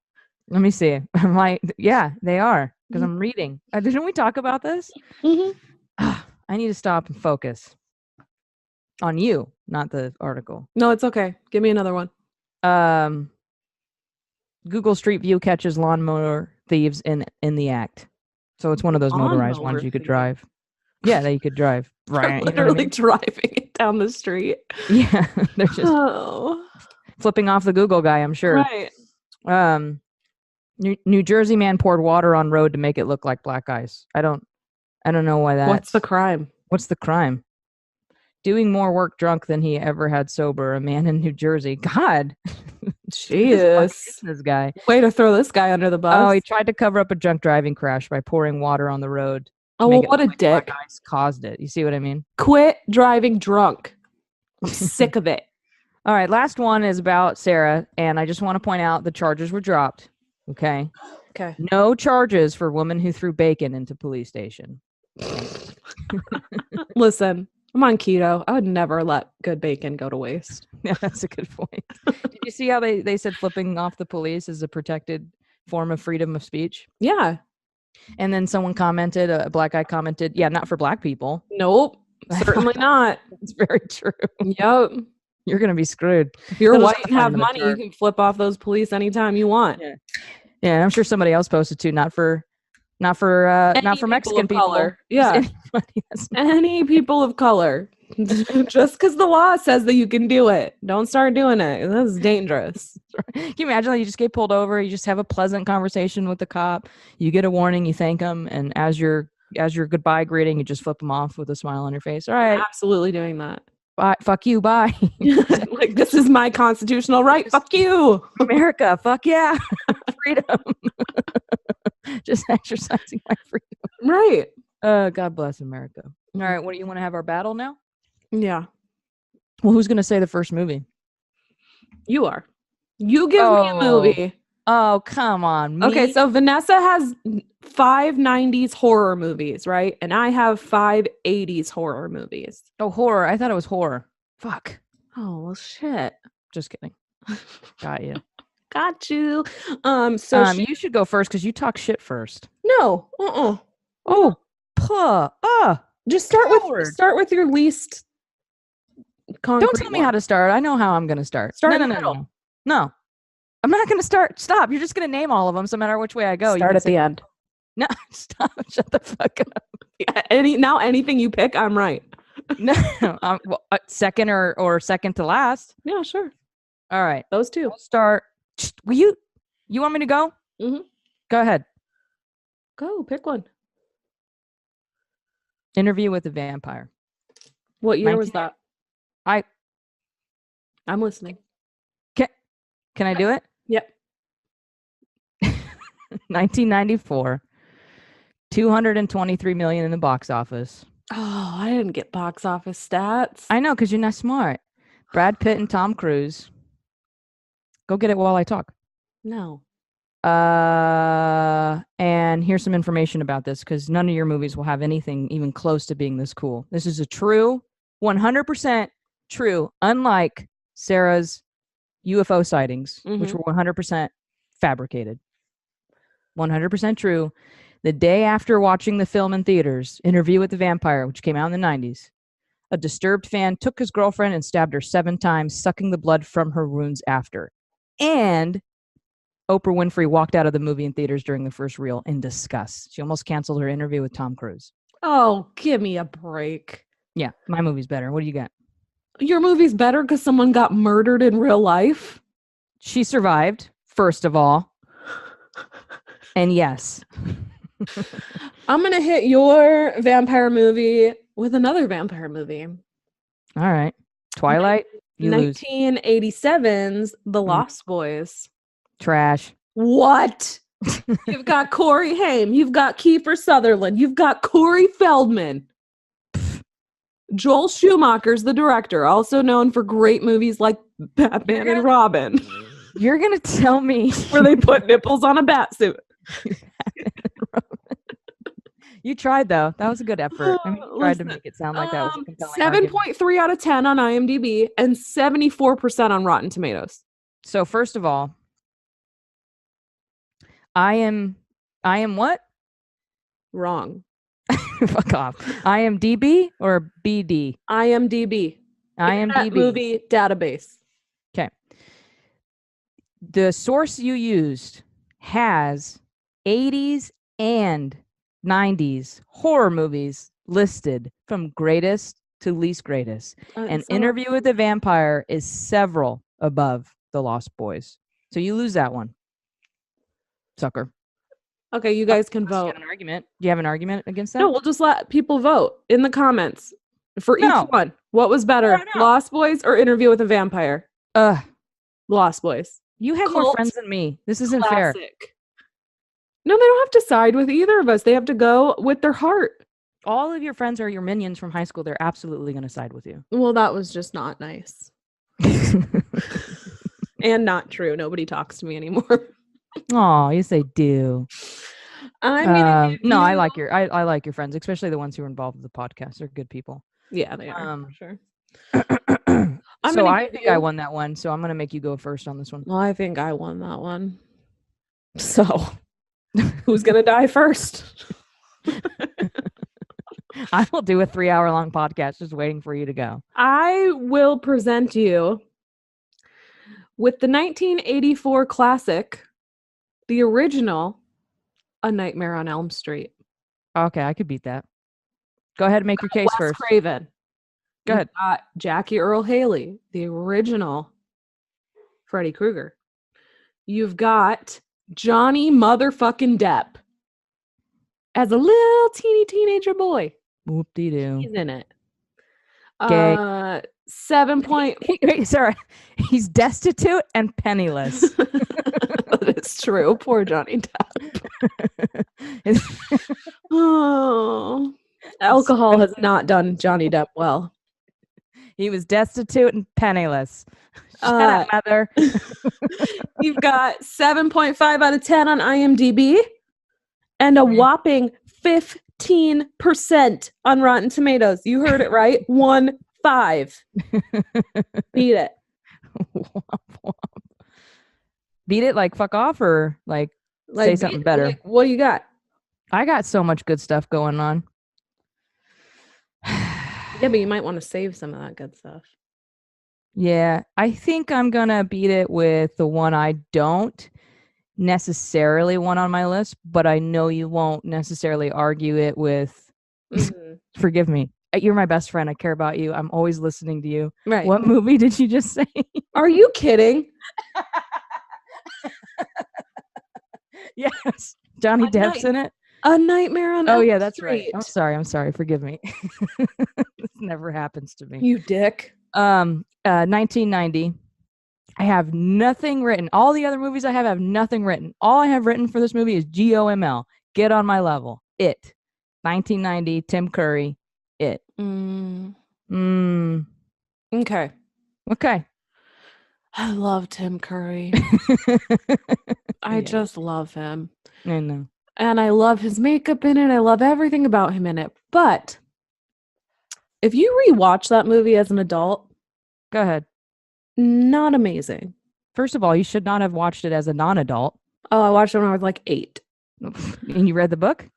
Let me see. I'm like, yeah, they are because I'm reading. Didn't we talk about this? Mm-hmm. I need to stop and focus on you, not the article. No, it's okay. Give me another one. Google Street View catches lawnmower thieves in the act. So it's one of those motorized ones you could drive. Yeah, that you could drive. Right, literally driving it down the street. Yeah, they're just flipping off the Google guy, I'm sure. Right. New Jersey man poured water on road to make it look like black ice. I don't know why that. What's the crime? What's the crime? Doing more work drunk than he ever had sober. A man in New Jersey. God. Jeez. This guy. Way to throw this guy under the bus. Oh, he tried to cover up a drunk driving crash by pouring water on the road. Oh, well, what a dick. Black ice caused it. You see what I mean? Quit driving drunk. I'm sick of it. All right. Last one is about Sarah. And I just want to point out the charges were dropped. Okay. No charges for woman who threw bacon into police station. Listen, I'm on keto. I would never let good bacon go to waste. Yeah, that's a good point. Did you see how they said flipping off the police is a protected form of freedom of speech? Yeah. And then someone commented, a black guy commented, yeah, not for black people. Nope. Certainly not. It's very true. Yep. You're going to be screwed. If you're white and have money, you can flip off those police anytime you want. Yeah, I'm sure somebody else posted too. Not for Not for Any Mexican of people. color. Just Yeah. anybody that's not- Any people of color. Just because the law says that you can do it, don't start doing it. That's dangerous. Can you imagine that you just get pulled over, you just have a pleasant conversation with the cop, you get a warning, you thank him, and as your goodbye greeting, you just flip him off with a smile on your face. All right, Absolutely doing that. bye, fuck you, bye. Like, this is my constitutional right. Fuck you. America, fuck yeah. Freedom. Just exercising my freedom. Right. God bless America. All right, what do you want to have our battle now? Yeah. Well, who's going to say the first movie? You are. You give me a movie. Oh, come on. Me? Okay, so Vanessa has 5 90s horror movies, right? And I have 5 80s horror movies. Oh, horror. I thought it was horror. Fuck. Oh, well, shit. Just kidding. Got you. Got you. So you should go first because you talk shit first. no. Oh, puh. Just Coward. start with your least concrete. Don't tell me how to start. I know how I'm going to start. Start no, in no, the no, middle. no. No. I'm not going to start. Stop. You're just going to name all of them. So no matter which way I go. Start at the end. No, stop. Shut the fuck up. Anything you pick, I'm right. No, second or second to last. Yeah, sure. All right. Those two. I'll start. Will you want me to go? Mhm. Go ahead. Go pick one. Interview with a Vampire. What year was that? I'm listening. Can I do it? Yep. 1994. 223 million in the box office. Oh, I didn't get box office stats. I know, because you're not smart. Brad Pitt and Tom Cruise. Go get it while I talk. No. And here's some information about this, because none of your movies will have anything even close to being this cool. This is a true, 100% true, unlike Sarah's UFO sightings, which were 100% fabricated. 100% true. The day after watching the film in theaters, Interview with the Vampire, which came out in the 90s, a disturbed fan took his girlfriend and stabbed her 7 times, sucking the blood from her wounds after. And Oprah Winfrey walked out of the movie in theaters during the first reel in disgust. She almost canceled her interview with Tom Cruise. Oh, give me a break. Yeah, my movie's better. What do you got? Your movie's better because someone got murdered in real life? She survived, first of all. And yes. I'm going to hit your vampire movie with another vampire movie. All right. Twilight, you lose. 1987's The Lost Boys. Trash. What? You've got Corey Haim. You've got Kiefer Sutherland. You've got Corey Feldman. Joel Schumacher's the director, also known for great movies like Batman and Robin, You're going to tell me where they put nipples on a bat suit. You tried, though. That was a good effort. I mean, you tried to make it sound like that was a compelling argument. 7.3 out of 10 on IMDb and 74% on Rotten Tomatoes. So first of all, I am what? Wrong. Fuck off. IMDb or BD? IMDb. Internet IMDb. Movie Database. Okay. The source you used has 80s and 90s horror movies listed from greatest to least greatest. And Interview with the Vampire is several above The Lost Boys. So you lose that one. Sucker. Okay, you guys can Unless you vote. have an argument. Do you have an argument against that? No, we'll just let people vote in the comments for No. each one. What was better, No, no. Lost Boys or Interview with a Vampire? Lost Boys. You have more Cult friends than me. This isn't fair. Classic. No, they don't have to side with either of us. They have to go with their heart. All of your friends are your minions from high school. They're absolutely going to side with you. Well, that was just not nice. And not true. Nobody talks to me anymore. Oh, yes, they do. I mean, No, I like I like your friends, especially the ones who are involved with the podcast. They're good people. Yeah, they are. For sure. So I think I won that one. So I'm going to make you go first on this one. Well, I think I won that one. So, who's going to die first? I will do a 3-hour-long podcast just waiting for you to go. I will present you with the 1984 classic, the original A Nightmare on Elm Street. Okay, I could beat that. Go ahead and make your case Wes first. Craven. Go ahead. Got Jackie Earl Haley, the original Freddy Krueger. You've got Johnny motherfucking Depp as a little teeny teenager boy. Whoop-de-doo. He's in it. Gay. 7 point. Wait, sorry. He's destitute and penniless. That is true. Poor Johnny Depp. Oh, alcohol has not done Johnny Depp well. He was destitute and penniless. Shut up, mother. You've got 7.5 out of 10 on IMDb and a whopping 15% on Rotten Tomatoes. You heard it right. 1-5. Beat it. Womp womp. Beat it like fuck off or like say something better. What do you got? I got so much good stuff going on. Yeah, but you might want to save some of that good stuff. Yeah, I think I'm gonna beat it with the one I don't necessarily want on my list, but I know you won't necessarily argue it with. Forgive me. You're my best friend. I care about you. I'm always listening to you. Right. What movie did you just say? Are you kidding? Yes. Johnny Depp's in it. A Nightmare on Elm Oh yeah, that's Street. right. I'm sorry. Forgive me. This never happens to me. You dick. 1990. I have nothing written. All the other movies I have nothing written. All I have written for this movie is GOML. Get on my level. It. 1990. Tim Curry. It. Okay. Okay. I love Tim Curry. I just love him. I know. And I love his makeup in it. I love everything about him in it. But if you rewatch that movie as an adult, Go ahead. not amazing. First of all, you should not have watched it as a non-adult. Oh, I watched it when I was like 8. And you read the book?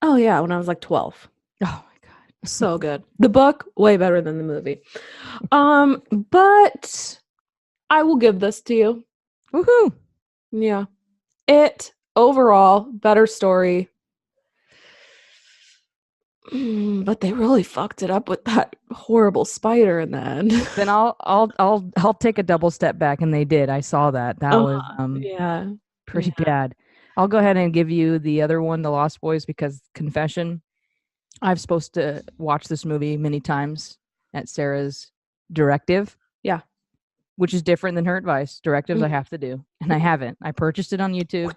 Oh, yeah, when I was like 12. Oh my God. So good. The book, way better than the movie. But I will give this to you. Woohoo. Yeah. It, overall, better story. But they really fucked it up with that horrible spider in the end. Then I'll take a double step back, and they did. I saw that. That was yeah. pretty bad. I'll go ahead and give you the other one, The Lost Boys, because confession, I've supposed to watch this movie many times at Sarah's directive. Yeah. Which is different than her advice. Directives I have to do. And I haven't. I purchased it on YouTube.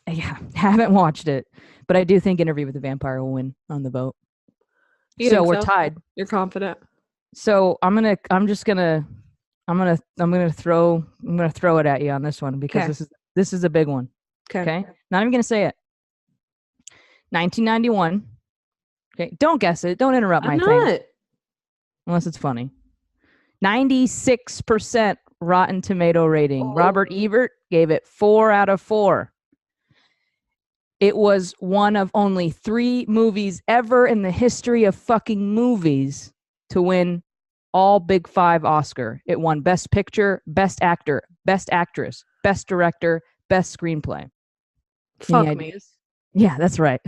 Yeah. Haven't watched it. But I do think Interview with the Vampire will win on the vote. So we're tied. You're confident. So I'm gonna throw it at you on this one because this is a big one. Okay. Not even gonna say it. 1991. Okay. Don't guess it. Don't interrupt my thing. Unless it's funny. 96% Rotten Tomato rating. Robert Ebert gave it 4 out of 4. It was one of only 3 movies ever in the history of fucking movies to win all Big 5 Oscar. It won Best Picture, Best Actor, Best Actress, Best Director, Best Screenplay. Fuck me. Yeah, that's right.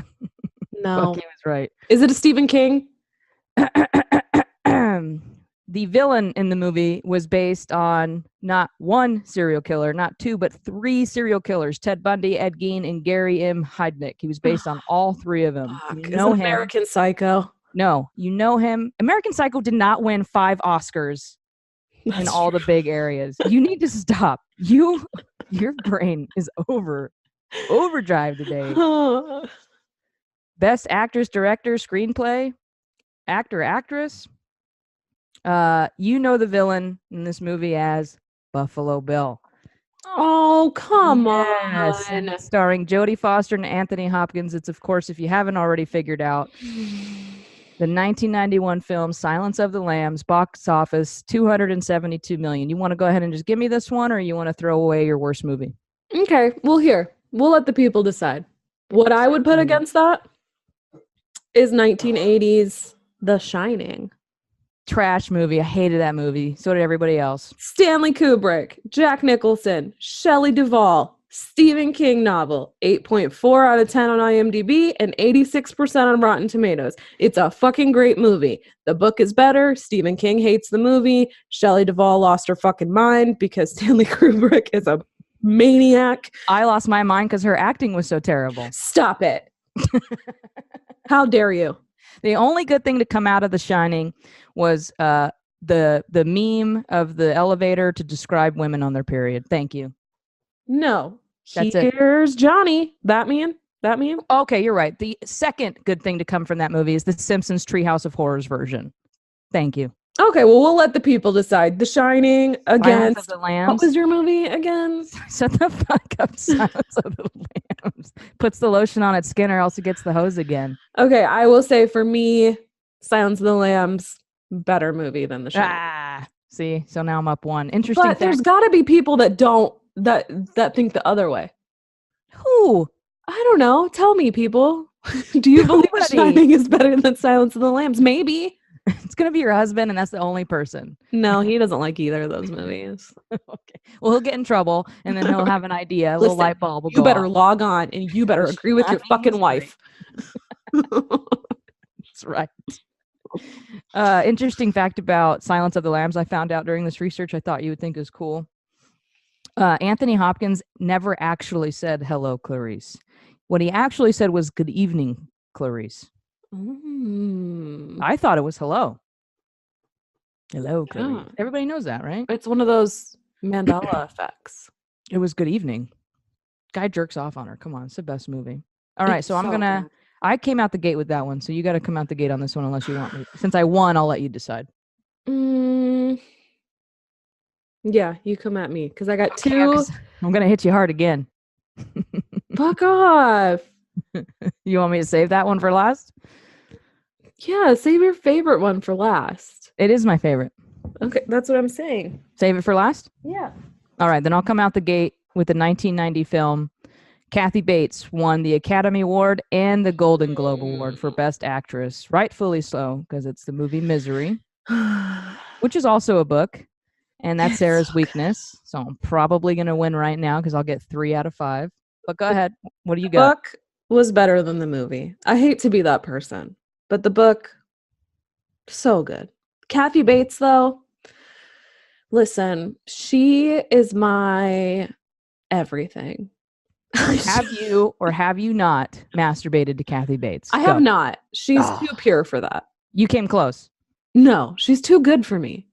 No. Fuck, he was right. Is it a Stephen King? The villain in the movie was based on not 1 serial killer, not 2, but 3 serial killers: Ted Bundy, Ed Gein, and Gary M. Heidnik. He was based on all 3 of them. You know him. American Psycho. No, you know him. American Psycho did not win 5 Oscars in all the big areas. You need to stop. Your brain is overdrive today. Best actress, director, screenplay, actor, actress. You know the villain in this movie as Buffalo Bill. Oh, come on. Starring Jodie Foster and Anthony Hopkins. It's, of course, if you haven't already figured out, the 1991 film Silence of the Lambs, box office $272 million. You want to go ahead and just give me this one, or you want to throw away your worst movie? Okay, well, here. We'll let the people decide. What I would put against that is 1980s The Shining. Trash movie. I hated that movie. So did everybody else. Stanley Kubrick, Jack Nicholson, Shelley Duvall, Stephen King novel, 8.4 out of 10 on IMDb and 86% on Rotten Tomatoes. It's a fucking great movie. The book is better. Stephen King hates the movie. Shelley Duvall lost her fucking mind because Stanley Kubrick is a maniac. I lost my mind because her acting was so terrible. Stop it. How dare you? The only good thing to come out of The Shining was the meme of the elevator to describe women on their period. Thank you. No. That's it. Here's Johnny. That meme? Okay, you're right. The second good thing to come from that movie is the Simpsons Treehouse of Horrors version. Thank you. Okay, well, we'll let the people decide. The Shining Silence against... of the Lambs. What was your movie again? Shut the fuck up, Silence of the Lambs. Puts the lotion on its skin or else it gets the hose again. Okay, I will say for me, Silence of the Lambs, better movie than The Shining. Ah, see? So now I'm up one. Interesting But there's got to be people that don't, that think the other way. Who? I don't know. Tell me, people. Do you believe The Nobody. Shining is better than Silence of the Lambs? Maybe. It's going to be your husband, and that's the only person. No, he doesn't like either of those movies. Okay. Well, he'll get in trouble, and then he'll have an idea. A little Listen, light bulb will You go better off. log on and you better agree with your fucking wife. That's right. Interesting fact about Silence of the Lambs I found out during this research I thought you would think is cool. Anthony Hopkins never actually said, "Hello, Clarice." What he actually said was, "Good evening, Clarice." I thought it was hello. Hello, Clarice. Yeah. Everybody knows that, right? It's one of those Mandela effects. It was good evening. Guy jerks off on her. Come on, it's the best movie. All right, It's so I'm so gonna. good. I came out the gate with that one, so you got to come out the gate on this one unless you want me. Since I won, I'll let you decide. Yeah, you come at me because I got Okay, two. 'cause I'm gonna hit you hard again. Fuck off. You want me to save that one for last? Yeah, save your favorite one for last. It is my favorite. Okay, that's what I'm saying. Save it for last? Yeah. All right, then I'll come out the gate with the 1990 film. Kathy Bates won the Academy Award and the Golden Globe Award for Best Actress. Rightfully so, because it's the movie Misery, which is also a book. And that's Sarah's so weakness. So I'm probably going to win right now because I'll get 3 out of 5. But go ahead. What do you got? Book was better than the movie. I hate to be that person, but the book, so good. Kathy Bates, though, listen, she is my everything. Have you or have you not masturbated to Kathy Bates? I Go. have not. She's too pure for that. You came close. No, she's too good for me.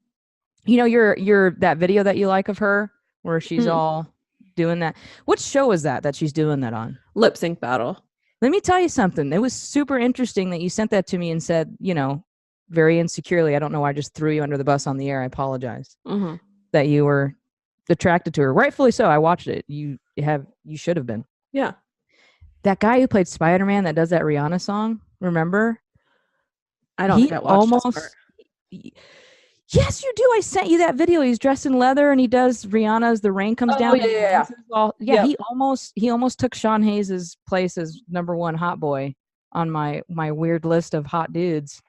You know, your that video that you like of her where she's all doing that. What show is that she's doing that on? Lip sync battle. Let me tell you something. It was super interesting that you sent that to me and said, you know, very insecurely, I don't know why I just threw you under the bus on the air. I apologize. That you were attracted to her. Rightfully so. I watched it. You should have been. Yeah. That guy who played Spider-Man that does that Rihanna song, remember? I don't think I watched this part. Yes, you do. I sent you that video. He's dressed in leather and he does Rihanna's "The Rain Comes Down." Yeah. Yeah. He almost took Sean Hayes' place as #1 hot boy on my weird list of hot dudes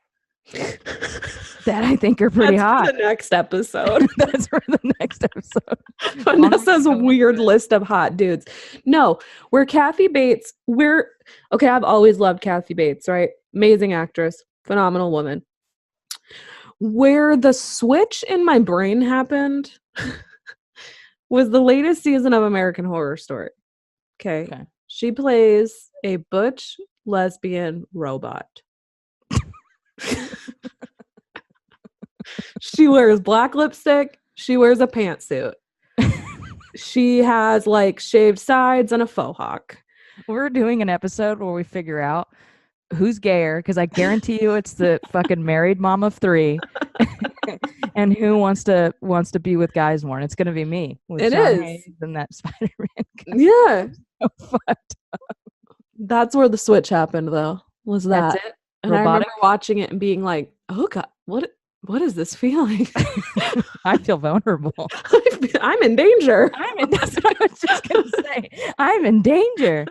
that I think are pretty hot. For the next episode. That's for the next episode. Vanessa's weird list of hot dudes. No, we're Kathy Bates. Okay, I've always loved Kathy Bates, right? Amazing actress, phenomenal woman. Where the switch in my brain happened was the latest season of American Horror Story. Okay. She plays a butch lesbian robot. She wears black lipstick. She wears a pantsuit. She has like shaved sides and a faux hawk. We're doing an episode where we figure out who's gayer, because I guarantee you it's the fucking married mom of 3 and who wants to be with guys more. And it's gonna be me with It Sean is. Hayes and that Spider-Man guy. Yeah. So fucked up. That's where the switch happened though. Was that. That's it? And I Robotic? remember watching it and being like, oh God, what is this feeling? I feel vulnerable. I'm in danger. That's what I was just gonna say. I'm in danger.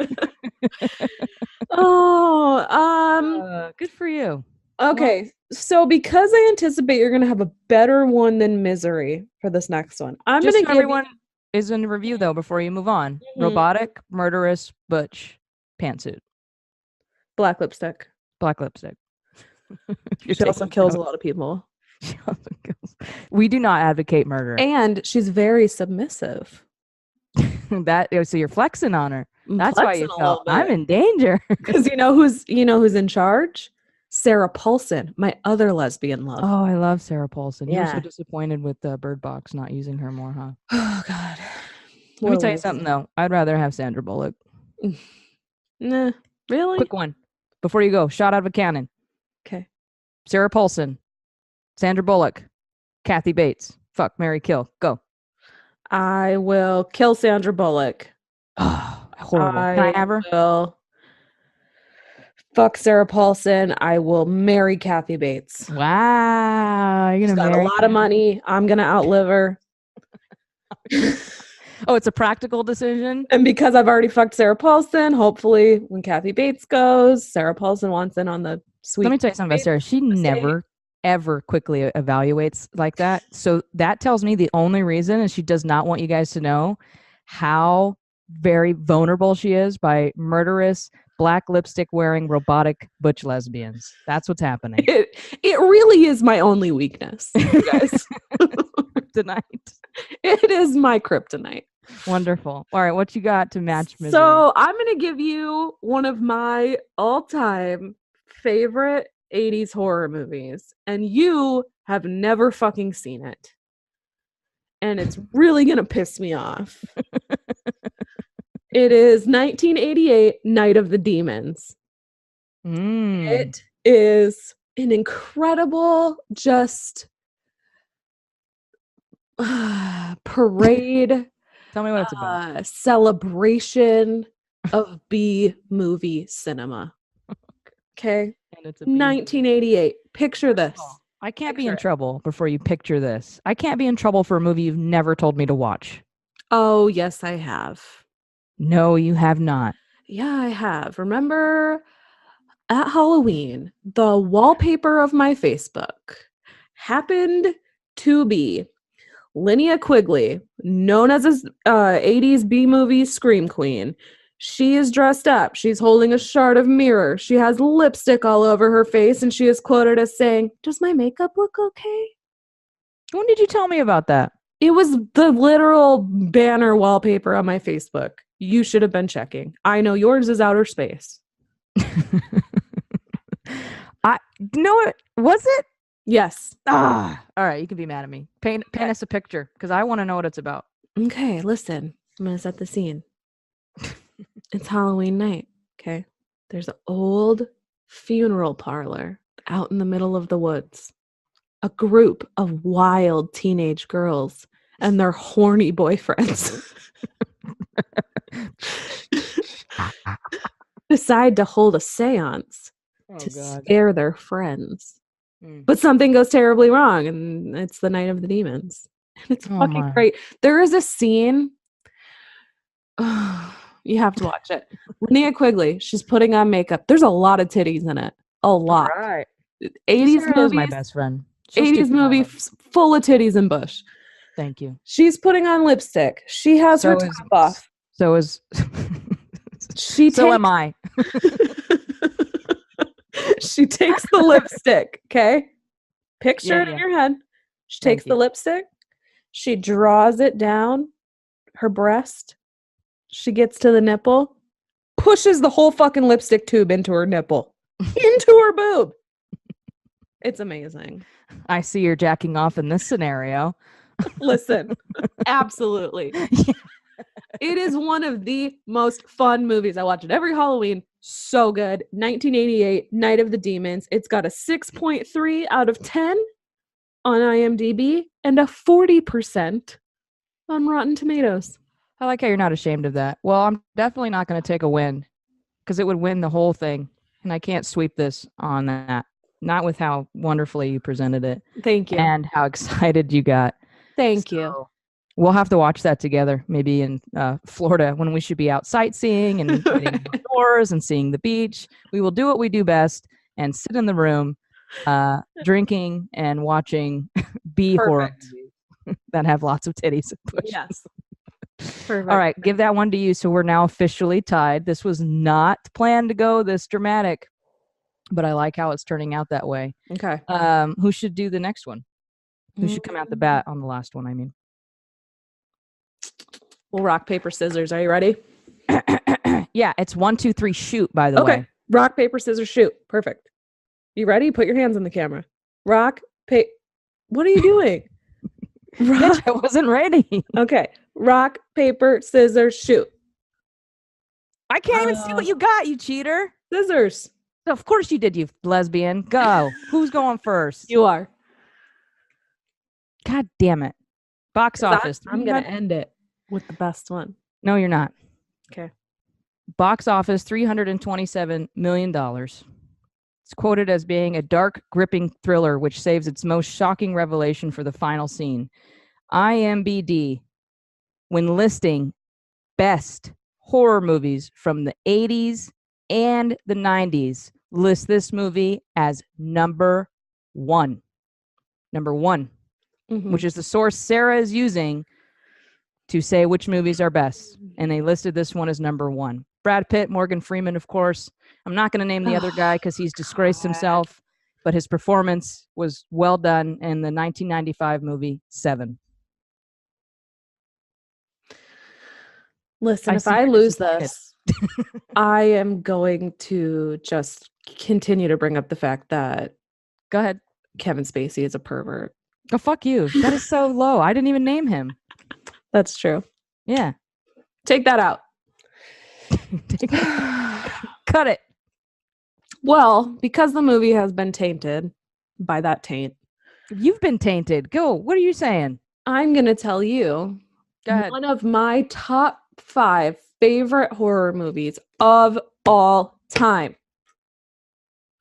Good for you. Okay. So because I anticipate you're gonna have a better one than Misery for this next one, I'm Just gonna so give everyone is in review though. Before you move on, Mhm. robotic, murderous, butch, pantsuit, Black lipstick. black lipstick. If you're She also taking kills a notes. lot of people. She also kills. We do not advocate murder. And she's very submissive. So you're flexing on her. I'm That's why flexing you a felt little I'm bit. in danger. Because you know who's in charge? Sarah Paulson, my other lesbian love. Oh, I love Sarah Paulson. You were so Yeah. disappointed with Bird Box not using her more, huh? Oh God. Let me tell you something though. I'd rather have Sandra Bullock. Nah, really? Quick one before you go. Shot out of a cannon. Okay. Sarah Paulson, Sandra Bullock, Kathy Bates. Fuck, marry, kill. Go. I will kill Sandra Bullock. Oh, horrible. Can I have her? Will fuck Sarah Paulson. I will marry Kathy Bates. Wow, you're She's gonna got marry a lot of money. I'm gonna outlive her. Oh, it's a practical decision. And because I've already fucked Sarah Paulson, hopefully when Kathy Bates goes, Sarah Paulson wants in on the sweet. Let me tell you something about Sarah. She never ever quickly evaluates like that. So that tells me the only reason is she does not want you guys to know how very vulnerable she is by murderous black lipstick wearing robotic butch lesbians. That's what's happening. It really is my only weakness, you guys. Tonight. It is my kryptonite. Wonderful. All right, what you got to match misery? So I'm going to give you one of my all-time favorite 80s horror movies, and you have never fucking seen it. And it's really going to piss me off. It is 1988, Night of the Demons. It is an incredible, just parade. Tell me what it's about. Celebration of B movie cinema. Okay. And it's a B movie. 1988. Picture this. I can't be in trouble before you picture this. I can't be in trouble for a movie you've never told me to watch. Oh, yes, I have. No, you have not. Yeah, I have. Remember at Halloween, the wallpaper of my Facebook happened to be Linnea Quigley, known as a 80s B-movie scream queen. She is dressed up. She's holding a shard of mirror. She has lipstick all over her face, and she is quoted as saying, "Does my makeup look okay?" When did you tell me about that? It was the literal banner wallpaper on my Facebook. You should have been checking. I know yours is outer space. Was it? Yes. All right, you can be mad at me. Paint us a picture because I want to know what it's about. Okay, listen. I'm going to set the scene. It's Halloween night, okay? There's an old funeral parlor out in the middle of the woods. A group of wild teenage girls and their horny boyfriends decide to hold a seance to scare their friends. But something goes terribly wrong, and it's the Night of the Demons. And it's fucking great. There is a scene. You have to watch it. Linnea Quigley, she's putting on makeup. There's a lot of titties in it. A lot. All right. 80s Sarah movie. is my best friend. 80s movie full of titties and bush. Thank you. She's putting on lipstick. She has her top off. So am I. She takes the lipstick, okay? Picture it in your head. She takes the lipstick. She draws it down her breast. She gets to the nipple, pushes the whole fucking lipstick tube into her nipple, into her boob. It's amazing. I see you're jacking off in this scenario. Listen, absolutely. Yeah. It is one of the most fun movies. I watch it every Halloween. So good. 1988, Night of the Demons. It's got a 6.3 out of 10 on IMDb and a 40% on Rotten Tomatoes. I like how you're not ashamed of that. Well, I'm definitely not going to take a win because it would win the whole thing. And I can't sweep this on that. Not with how wonderfully you presented it. Thank you. And how excited you got. Thank you. We'll have to watch that together, maybe in Florida when we should be out sightseeing and getting outdoors and seeing the beach. We will do what we do best and sit in the room drinking and watching B horror movies that have lots of titties and pushes. Yes. Perfect. All right, give that one to you. So we're now officially tied. This was not planned to go this dramatic, but I like how it's turning out that way. Okay. Who should do the next one? Who should come out the bat on the last one? I mean, We'll rock, paper, scissors. Are you ready? yeah, it's 1, 2, 3, shoot. By the Okay. way, Rock, paper, scissors, shoot. Perfect. You ready? Put your hands on the camera. Rock, paper. What are you doing? bitch, I wasn't ready. Okay. Rock, paper, scissors, shoot. I can't even see what you got, you cheater. Scissors. Of course you did, you lesbian. Go. Who's going first? You are. God damn it. Box office. I'm going to end it with the best one. No, you're not. Okay. Box office, $327 million. It's quoted as being a dark, gripping thriller which saves its most shocking revelation for the final scene. IMDb, when listing best horror movies from the 80s and the 90s, lists this movie as number one. Number one, which is the source Sarah is using to say which movies are best. And they listed this one as number one. Brad Pitt, Morgan Freeman, of course. I'm not going to name the other guy because he's disgraced himself, but his performance was well done in the 1995 movie Seven. Listen, if see I you're lose disappointed. this, I am going to just continue to bring up the fact that Go ahead. Kevin Spacey is a pervert. Oh, fuck you. That is so low. I didn't even name him. That's true. Yeah. Take that out. Cut it. Well, because the movie has been tainted by that taint, You've been tainted. Go. What are you saying? I'm going to tell you Go ahead. one of my top 5 favorite horror movies of all time.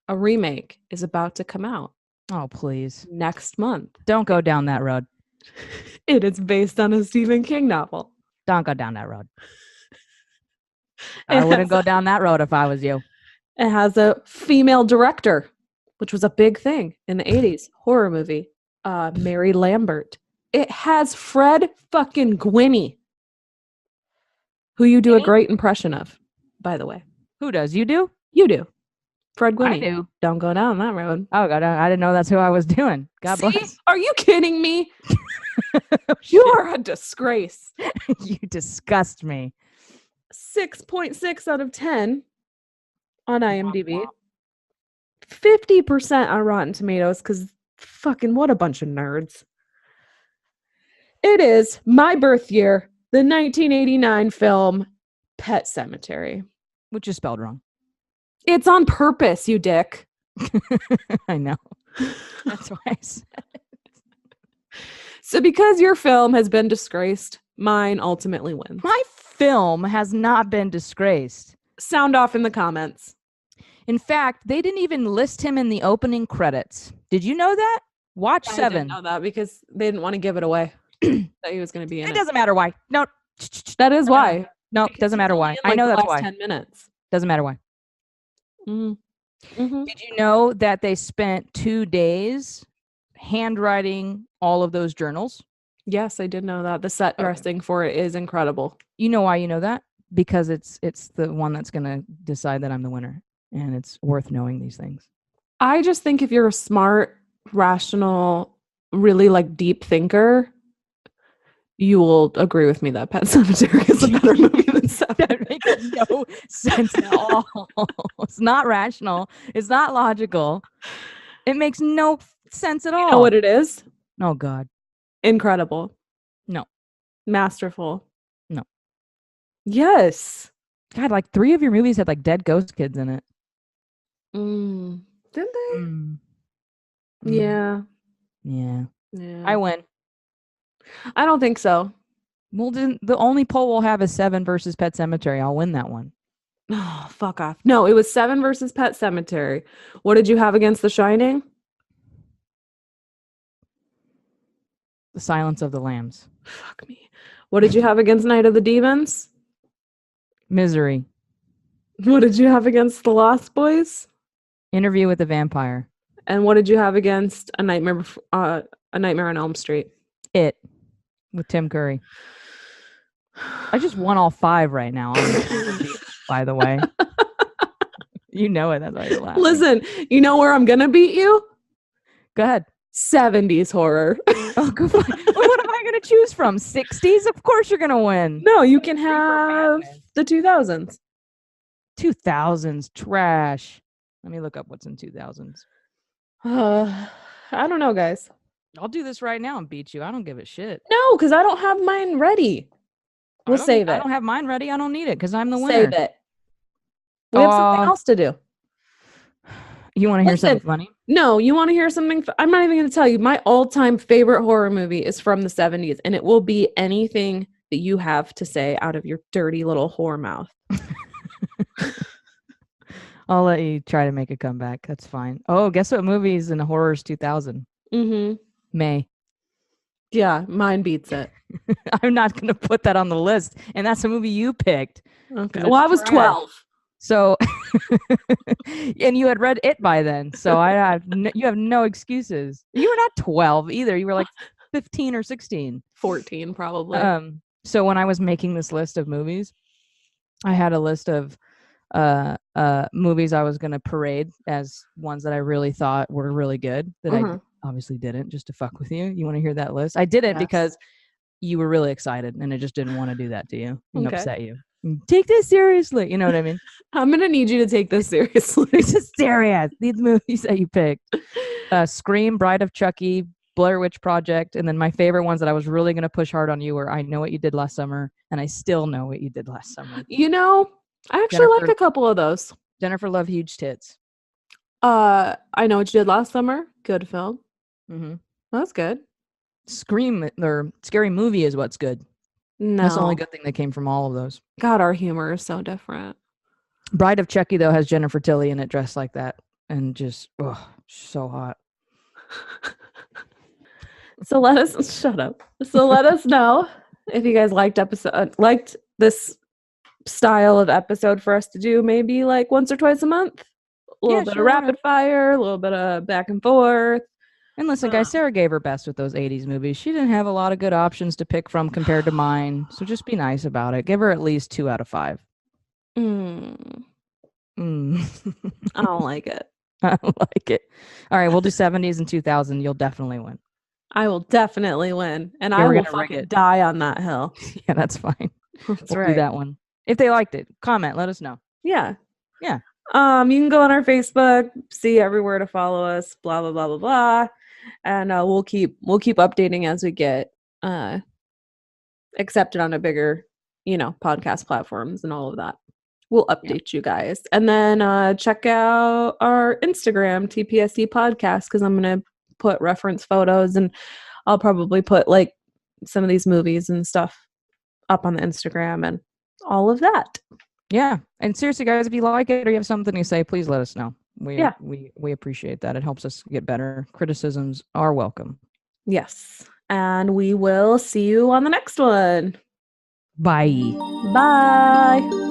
A remake is about to come out Oh, please. next month. Don't go down that road. It is based on a Stephen King novel. Don't go down that road. I wouldn't go down that road if I was you. It has a female director, which was a big thing in the 80s horror movie. Mary Lambert. It has Fred fucking Gwynny, who you do a great impression of, by the way. Who does? You do? You do. Fred Gwynny. I do. Don't go down that road. Oh, God. I didn't know that's who I was doing. God See? bless. Are you kidding me? Oh, You are a disgrace. You disgust me. 6.6 out of 10 on IMDb. 50% on Rotten Tomatoes, because fucking what a bunch of nerds. It is my birth year, the 1989 film Pet Sematary. Which is spelled wrong. It's on purpose, you dick. I know. That's why I said it. So because your film has been disgraced, mine ultimately wins. My film has not been disgraced. Sound off in the comments. In fact, they didn't even list him in the opening credits. Did you know that? Watch I Seven. didn't know that because they didn't want to give it away that he was going to be in It it. doesn't matter why. No. That is why. No, it Because doesn't he's matter only why. in, I like, know the that's last why. 10 minutes. Doesn't matter why. Mm-hmm. Did you know that they spent 2 days handwriting all of those journals? Yes, I did know that. The set Okay. dressing for it is incredible. You know why you know that? Because it's the one that's going to decide that I'm the winner. And it's worth knowing these things. I just think if you're a smart, rational, really like deep thinker, you will agree with me that Pet Sematary is a better movie than Seven. That makes no sense at all. It's not rational. It's not logical. It makes no sense at all. You know what it is? Oh, God. Incredible. No. Masterful. No. Yes. God, like 3 of your movies had like dead ghost kids in it. Didn't they? Mm. Yeah. Yeah. Yeah. I win. I don't think so. Well, then the only poll we'll have is 7 versus Pet Sematary. I'll win that one. Oh, fuck off. No, it was 7 versus Pet Sematary. What did you have against The Shining? The Silence of the Lambs. Fuck me. What did you have against Night of the Demons? Misery. What did you have against The Lost Boys? Interview with the Vampire. And what did you have against A Nightmare on Elm Street? It. With Tim Curry. I just won all 5 right now. By the way, you know it. That's why you're laughing. Listen, you know where I'm gonna beat you? Go ahead. 70s horror. Oh, go fine. Well, what am I going to choose from? 60s? Of course you're going to win. No, you can Reaper have Madness. the 2000s. 2000s trash. Let me look up what's in 2000s. I don't know, guys. I'll do this right now and beat you. I don't give a shit. No, because I don't have mine ready. We'll save it. I don't have mine ready. I don't need it because I'm the winner. Save it. We have something else to do. You want to hear Listen, something funny? No, you want to hear something? I'm not even going to tell you. My all-time favorite horror movie is from the 70s, and it will be anything that you have to say out of your dirty little whore mouth. I'll let you try to make a comeback. That's fine. Oh, guess what movie's in the horrors 2000? Mm-hmm. May. Yeah, mine beats it. I'm not going to put that on the list, and that's a movie you picked. Okay. It's Well, I was trash. 12. So, and you had read it by then. So you have no excuses. You were not 12 either. You were like 15 or 16. 14 probably. So when I was making this list of movies, I had a list of movies I was going to parade as ones that I really thought were really good that I obviously didn't, just to fuck with you. You want to hear that list? I did it because you were really excited and I just didn't want to do that to you and upset you. Take this seriously. You know what I mean? I'm going to need you to take this seriously. This is serious. These movies that you picked. Scream, Bride of Chucky, Blair Witch Project, and then my favorite ones that I was really going to push hard on you were I Know What You Did Last Summer, and I Still Know What You Did Last Summer. You know, I actually like a couple of those. Jennifer Love Huge Tits. I Know What You Did Last Summer. Good film. Mm-hmm. That's good. Scream or Scary Movie is what's good. No. That's the only good thing that came from all of those. God, our humor is so different. Bride of Chucky, though, has Jennifer Tilly in it dressed like that. And just, so hot. So let us, shut up. So let us know if you guys liked this style of episode for us to do maybe like once or twice a month. A little bit of rapid fire, a little bit of back and forth. And listen, guys, Sarah gave her best with those 80s movies. She didn't have a lot of good options to pick from compared to mine. So just be nice about it. Give her at least 2 out of 5. I don't like it. I don't like it. All right, we'll do 70s and 2000. You'll definitely win. I will definitely win. And I will fucking die on that hill. Yeah, that's fine. That's we'll right. do that one. If they liked it, comment. Let us know. Yeah. Yeah. You can go on our Facebook, see everywhere to follow us, blah, blah, blah, blah, blah. And we'll keep updating as we get accepted on a bigger, podcast platforms and all of that. We'll update you guys. And then check out our Instagram, TPSD Podcast, because I'm going to put reference photos and I'll probably put like some of these movies and stuff up on the Instagram and all of that. Yeah. And seriously, guys, if you like it or you have something to say, please let us know. We appreciate that. It helps us get better. Criticisms are welcome. Yes. And we will see you on the next one. Bye. Bye.